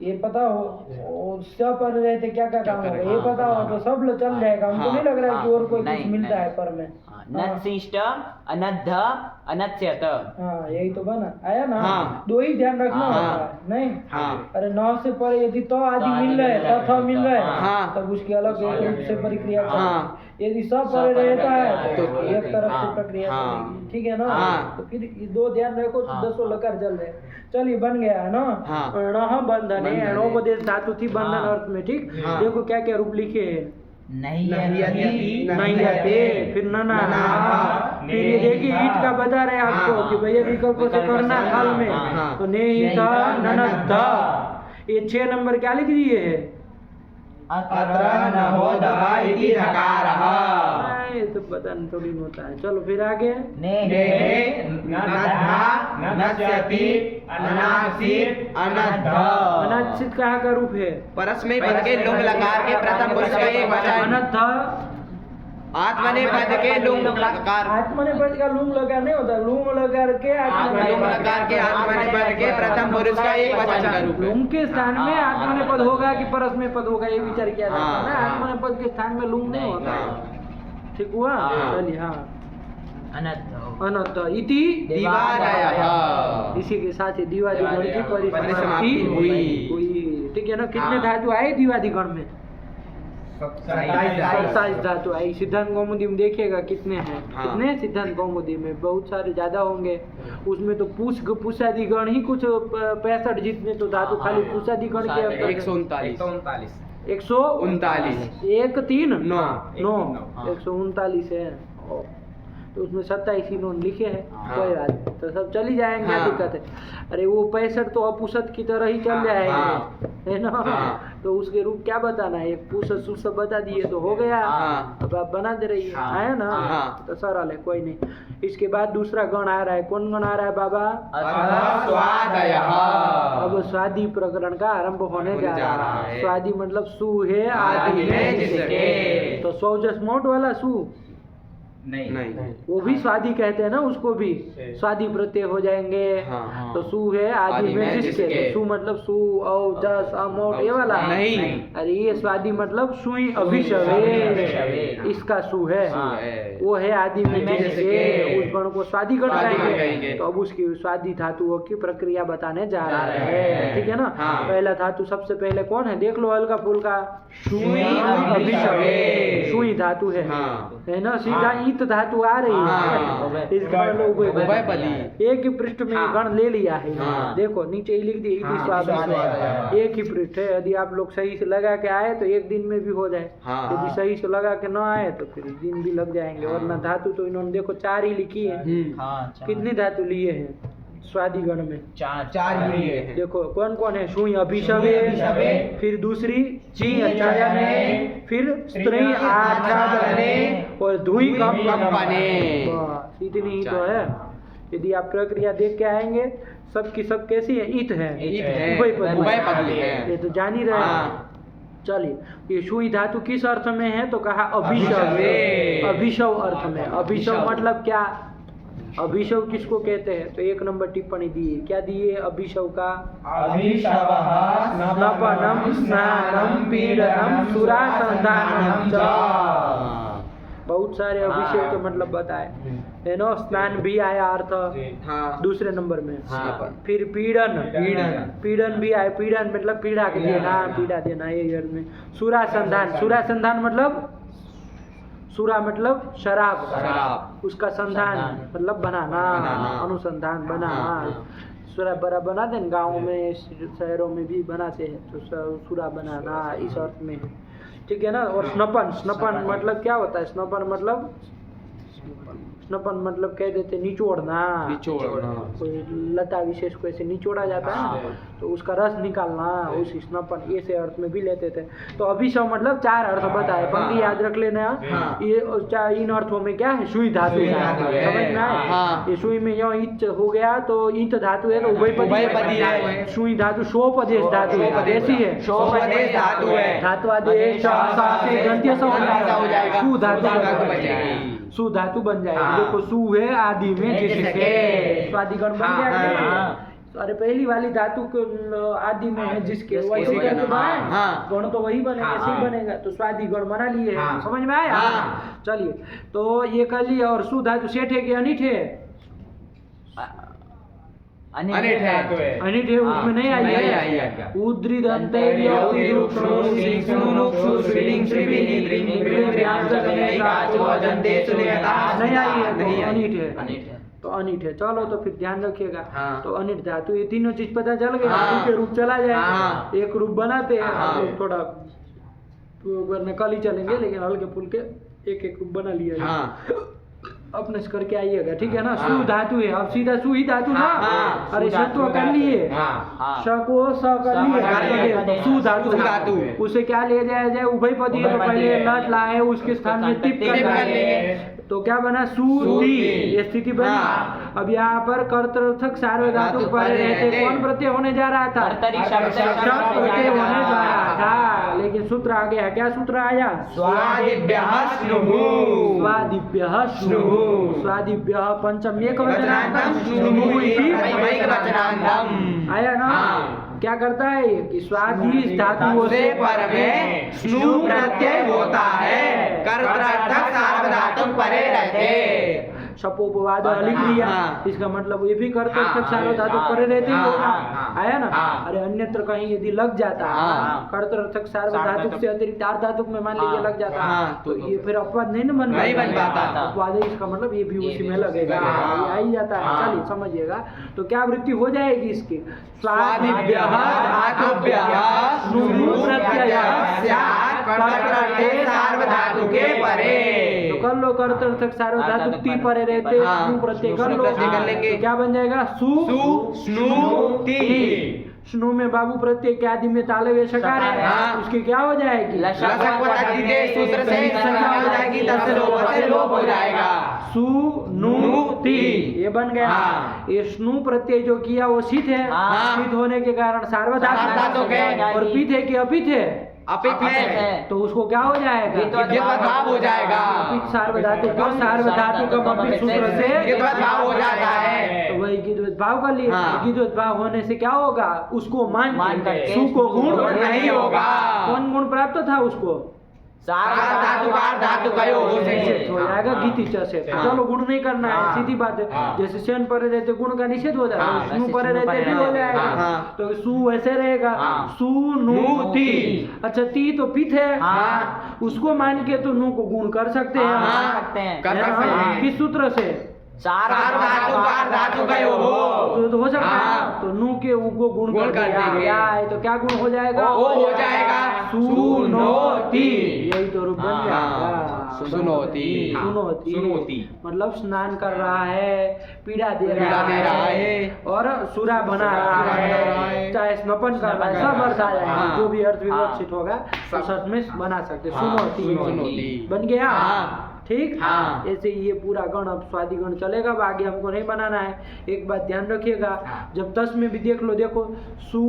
ये पता हो सब पर रहते क्या क्या काम होगा, ये हाँ, पता हो हाँ, तो सब चल हाँ, जाएगा। हमको हाँ, नहीं लग रहा है कि और कोई नहीं, कुछ मिलता नहीं। है पर में। हाँ, नत्सिष्ट अनद्ध अनत्स्यत। हाँ यही तो बना आया ना। हाँ। दो ही ध्यान रखना हाँ। होता है, नहीं? हाँ। अरे नौ से पर यदि तो आदि आदि मिल रहे, मिल रहे, तथा मिल रहे, हाँ। तब उसकी अलग एक रूप से प्रक्रिया करो। हाँ। यदि सब सब पर पर रहता है रहता तो है, एक तरफ से हाँ। प्रक्रिया हाँ। करेगी, ठीक है ना? हाँ। तो फिर ये दो ध्यान रखो तो हाँ। दसों लकार जल रहे। चलिए बन गया है ना। हाँ। अणः बंधन है, अणोपदेश धातु थी बंधन हाँ। अर्थ में, ठीक? हाँ। देखो क्या क्या रूप लिखे हैं। नहियति नहीं आते, फिर नना, फिर ये देखिए ईट का बता रहे आपको हाँ। कि भैया विकल्प से विकल्प करना से काल में। हाँ। तो ने ही था ननद्धा, ये 6 नंबर क्या लिख दिए है? अत्र नहोदः इति धकारः। ये तो पता नहीं थोड़ी होता है। चलो फिर आगे। नेहे नद्धा नत्स्यति अनासीत अनद्ध। अनाच्छित कहाँ का रूप है? परस्मय पद के लुंग लकार के प्रथम पुरुष का एक वचन। अनद्ध आत्मनेपद के लुंग लकार। आत्मनेपद का लूंग लगा नहीं होता, लूंग लगा के लुंग लकार के आत्मनेपद के प्रथम पुरुष का एक वचन का रूप है। लूंग के स्थान में आत्मनेपद होगा कि परस्मय पद होगा, ये विचार किया जाता है ना। हाँ। आत्मनेपद के स्थान में लूंग नहीं होता। ठीक हुआ? हाँ। चलिए हाँ। अनद्ध अनंत इति दिवालयः। इसी के साथ ही दिवादी गण की परिसमाप्ति परिसमाप्ति हुई। हुई। ठीक है ना? कितने हाँ। धातु आए दिवादी गण में? 27 धातु आई। सिद्धांत कौमुदी में देखिएगा कितने हैं। हाँ। कितने सिद्धांत कौमुदी में? बहुत सारे ज्यादा होंगे। उसमें तो पुषादि गण ही कुछ 65 जितने तो धातु खाली पुषादि गण के अंतर्गत। 139 139 एक 3 9 9 हाँ। 139 है। तो उसमें 27 इन्होंने लिखे हैं। हाँ। कोई बात नहीं, तो सब चली जाएंगे, क्या हाँ। दिक्कत है? अरे वो 65 तो अपुसत की तरह ही चल हाँ, जाएंगे, है ना? हाँ। तो उसके रूप क्या बताना है? एक पुसत सुसत बता दिए तो हो गया। हाँ। अब आप बना दे रही है, हाँ। आया ना? हाँ। तो सरल है, कोई नहीं। इसके बाद दूसरा गण आ रहा है। कौन गण आ रहा है बाबा? अतः स्वादयः। अब स्वादि प्रकरण का आरंभ होने जा रहा है। स्वादि मतलब सु है आदि आदि है है जिसके। जिसके। तो सौजस मोट वाला सु नहीं नहीं वो भी स्वादी कहते हैं ना, उसको भी स्वादी प्रत्यय हो जाएंगे। हाँ। तो सु है आदि में जिसके, तो सु मतलब सु औ जस अमोट ये वाला नहीं। अरे ये स्वादी मतलब सुई अभिशवे, इसका सु है, वो है आदि में जिसके, उस गण को स्वादी गण कहेंगे। तो अब उसकी स्वादी धातुओं की प्रक्रिया बताने जा रहे हैं, ठीक है ना। पहला धातु सबसे पहले कौन है, देख लो हल्का फुल्का, सुई अभिशवे, सुई धातु है ना, सीधा ईत धातु आ रही है, इसका मतलब उभयपदी। एक ही पृष्ठ में गण ले लिया है, देखो नीचे ही लिख दिया इति स्वाद, एक ही पृष्ठ है। यदि आप लोग सही से लगा के आए तो एक दिन में भी हो जाए, यदि सही से लगा के न आए तो फिर दिन भी लग जाएंगे। वरना धातु तो इन्होंने देखो 4 ही लिखी है, कितनी धातु लिए हैं स्वादी गण में, 4 ही है। देखो कौन कौन है, सुई अभिशवे, फिर दूसरी ची अचायने, फिर स्त्री आच्छादने और धुई कंपने, बस इतनी ही तो है। यदि आप प्रक्रिया देख के आएंगे सबकी सब कैसी है, इत है, उभयपदी है, ये तो जान ही रहे हैं। चलिए, ये सुई धातु किस अर्थ में है, तो कहा अभिशव, अभिशव अर्थ में। अभिशव मतलब क्या, अभिशव किसको कहते हैं, तो 1 नंबर टिप्पणी दी है, क्या दी है अभिशव का, स्नपनम स्नानम पीडनम सुरासंधानम च, बहुत सारे अभिषेक तो मतलब बताए है ना। स्नान भी आया अर्थ दूसरे नंबर में, फिर पीड़न, पीड़न भी आया, पीड़न मतलब पीड़ा के देना, पीड़ा देना ये अर्थ में। सुरासंधान, सुरासंधान मतलब, सुरा मतलब शराब, उसका संधान मतलब बनाना, अनुसंधान बनाना। सुरा बड़ा बना दें, गाँव में शहरों में भी बनाते हैं, तो सुरा बनाना इस अर्थ में है, ठीक है ना। और स्नपन, स्नपन मतलब क्या होता है, स्नपन मतलब, स्नपन मतलब कह देते निचोड़ना, कोई लता विशेष को ऐसे निचोड़ा जाता है ना, तो उसका रस निकालना, उस स्नपन ऐसे अर्थ में भी लेते थे। तो अभिशव मतलब 4 अर्थ बताए, पंक्ति याद रख लेना। ये इन अर्थों में क्या है, सुई धातु, समझ में आया। ये सुई में यो ईत हो गया तो ईत धातु है, तो उभयपदी है। सुई धातु शोपदेश धातु है, ऐसी है, शोपदेश धातु है, धात्वादेश से गंत्य स हो जाएगा, सु धातु बन जाएगी, सु धातु बन जाएगी। देखो सु है आदि में जिसके, स्वादि गण बन गया। अरे पहली वाली धातु को आदि में है जिसके, वही तो गण तो वही बनेगा, ऐसे ही बनेगा, तो स्वादि गण बना लिए, समझ में आया। चलिए, तो ये कर लिया। और सु धातु सेठ है कि अनिठ है, अनिठ है, अनिठ है, उसमें नहीं आई है। उद्रिद अंते नहीं आई है, तो अनिठ है, तो अनिठ है। चलो तो फिर ध्यान रखिएगा। तो अनिठ धातु, ये तीनों चीज पता चल गई, के रूप चला जाए, एक रूप बनाते हैं हम लोग, थोड़ा तो कल ही चलेंगे, लेकिन हल्के फुल्के एक रूप बना लिया अपने से करके आइएगा, ठीक है ना। सु धातु है, अब सीधा सु ही धातु ना, अरे सत्व कर लिए, शको स कर लिए, सु धातु, उसे क्या ले जाया जाए, उभयपदी है, तो पहले लट लाए, उसके स्थान में टिप कर लेंगे, तो क्या बना, सुति, ये स्थिति बनी। अब यहाँ पर कर्तर्थक सार्वधातुक परे रहते कौन प्रत्यय होने जा रहा था, शब्द प्रत्यय होने जा रहा था, लेकिन सूत्र आ गया, क्या सूत्र आया, स्वादिभ्यः स्नुः, स्वादिभ्यः स्नुः, स्वादिभ्यः पंचम एकवचनान्तं स्नुः इति एकवचनान्तं आया ना। क्या करता है कि स्वादि धातुओं से पर में स्नु प्रत्यय होता है, कर्तृर्थक सार्वधातुक परे रहते। शपोपवाद लिख लिया, इसका मतलब ये भी कर्तृर्थक सार्वधातुक परे रहते ही होगा, आया ना। अरे अन्यत्र कहीं यदि लग जाता है कर्तृर्थक सार्वधातुक से अतिरिक्त आर्धातुक में मान लीजिए लग जाता है, तो ये फिर अपवाद नहीं न बन पाता, अपवाद है, इसका मतलब ये भी उसी में लगेगा, ये आ ही जाता है। चलिए समझिएगा, तो क्या वृत्ति हो जाएगी इसकी, स्वादिभ्यः धातुभ्यः स्नुः प्रत्ययः स्यात् कर्तृर्थे सार्वधातुके परे। तो कर लो, कर्तृर्थक सार्वधातुक ती परे रहते, स्नु प्रत्यय कर लो, तो क्या बन जाएगा, सु स्नु ती। स्नु में बाबू प्रत्यय के आदि में ताले वे शकार है, उसकी क्या हो जाएगी, सूत्र से संज्ञा हो जाएगी, तब से लोप हो जाएगा, सु नु ती, ये बन गया। ये स्नु प्रत्यय जो किया वो सित है, सित होने के कारण सार्वधातुक है, और पित है कि अपित है, अपित है तो उसको क्या हो जाएगा? गित्वद्भाव हो जाएगा। अपित सार्वधातुकम सार्वधातुकम अपित सूत्र से गित्वद्भाव हो जाता है। तो वही गिद्वद्भाव का लिए हाँ। गिद्वद्भाव होने से क्या होगा? उसको मान करके सु को गुण नहीं होगा। कौन गुण प्राप्त था उसको? सार्वधातुकार धातु कयो हो से से हो जाएगा गीति च से। तो चलो गुण नहीं करना है, सीधी बात है। जैसे शन परे रहते गुण का निषेध हो जाएगा, हाँ, स्नु परे वैसे रहते स्नु भी हो परे जाएगा। हाँ। तो सु ऐसे रहेगा, सु नु ती। अच्छा ती तो पित है, हाँ। उसको मान के तो नु को गुण कर सकते हैं। हाँ, सकते हैं। कर सकते हैं। किस सूत्र से? सार्वधातुकार धातु कयो हो। तो हो सकता है। हाँ। तो नु के उ को गुण गुण कर कर दिया देंगे। गया है, तो क्या गुण हो जाएगा? वो हो जाएगा सुनोति। यही तो रूप बन जाएगा। सुनोति। सुनोति मतलब स्नान कर रहा है, पीड़ा दे पीड़ा दे रहा है और सुरा बना रहा बना रहा है, है, चाहे स्नपन कर रहा है, सब अर्थ आ जाएगा। हाँ। जो भी अर्थ विवक्षित होगा उस अर्थ में बना सकते। हाँ, सुनोति सुनोति। बन गया। हाँ। ठीक। हाँ। ऐसे ये पूरा गण अब स्वादि गण चलेगा, अब आगे हमको नहीं बनाना है। एक बात ध्यान रखिएगा, जब तस में भी देख लो, देखो सु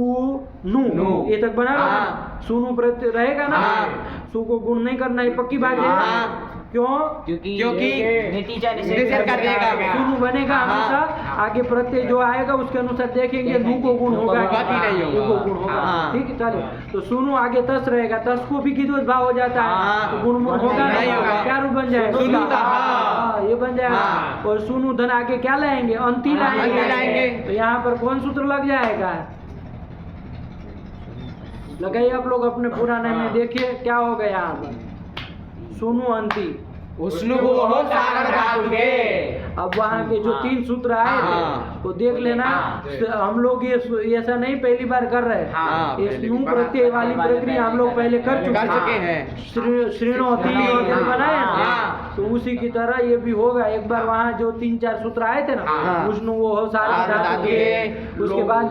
नु ये तक बना लो। हाँ। सु नु प्रत्यय रहेगा ना। हाँ। सु को गुण नहीं करना, ये पक्की बात है। हाँ। क्यों? क्योंकि नतीजा निषेध कर देगा। सुनु बनेगा हाँ। हमेशा। आगे प्रत्यय जो आएगा उसके अनुसार देखेंगे, नु को गुण होगा गति नहीं होगा। नु को गुण होगा। हाँ। ठीक है, चलो। तो सुनु आगे तस रहेगा, तस को भी गिद्वत भाव हो जाता है। हाँ। तो गुण मुण होगा नहीं होगा। क्या रूप बन जाएगा? सुनुता। हाँ, ये बन जाएगा। हाँ। और सुनु धन आगे क्या लाएंगे? अंति लाएंगे। अंति लाएंगे। तो यहाँ पर कौन सूत्र लग जाएगा? लगाइए आप लोग अपने पुराने में, देखिए क्या होगा यहाँ पर। सुनु अंति उष्णु को हो सार्वधातु के। अब वहाँ के जो 3 सूत्र आए थे हाँ। वो देख लेना। हम लोग ये ऐसा नहीं पहली बार कर रहे हाँ, हैं। ये पहले स्नु भी प्रत्यय वाली प्रक्रिया हम लोग पहले कर चुके हैं। श्रीणोति और जो बनाए थे, हाँ। तो उसी की तरह ये भी होगा। एक बार वहाँ जो 3-4 सूत्र आए थे ना, हाँ। उष्णु वो हो सार्वधातु के, उसके बाद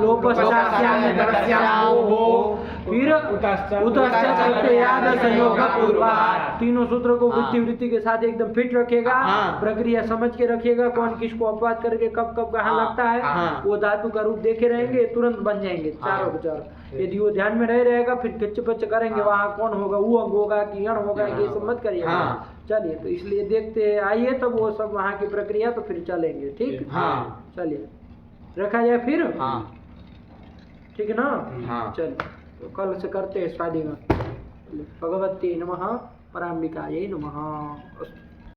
फिर तीनों सूत्रों को वृत्ति वृत्ति के साथ एकदम फिट रखेगा। हाँ। प्रक्रिया समझ के रखिएगा, कौन किसको अपवाद करके कब कब कहाँ लगता है। हाँ। वो धातु का रूप देखे रहेंगे, तुरंत बन जाएंगे चारों के चारों। यदि वो ध्यान में रह रहेगा, फिर खिच पच करेंगे वहाँ कौन होगा, वो अंग होगा कि अण होगा, ये सब मत करिएगा। हाँ। चलिए, तो इसलिए देखते हैं, आइए तब वो सब वहाँ की प्रक्रिया, तो फिर चलेंगे। ठीक। हाँ। चलिए, रखा जाए फिर। हाँ। ठीक है ना। हाँ। चलिए, तो कल से करते हैं स्वादिगण। भगवती नमः, पराम्बिकायै नमः।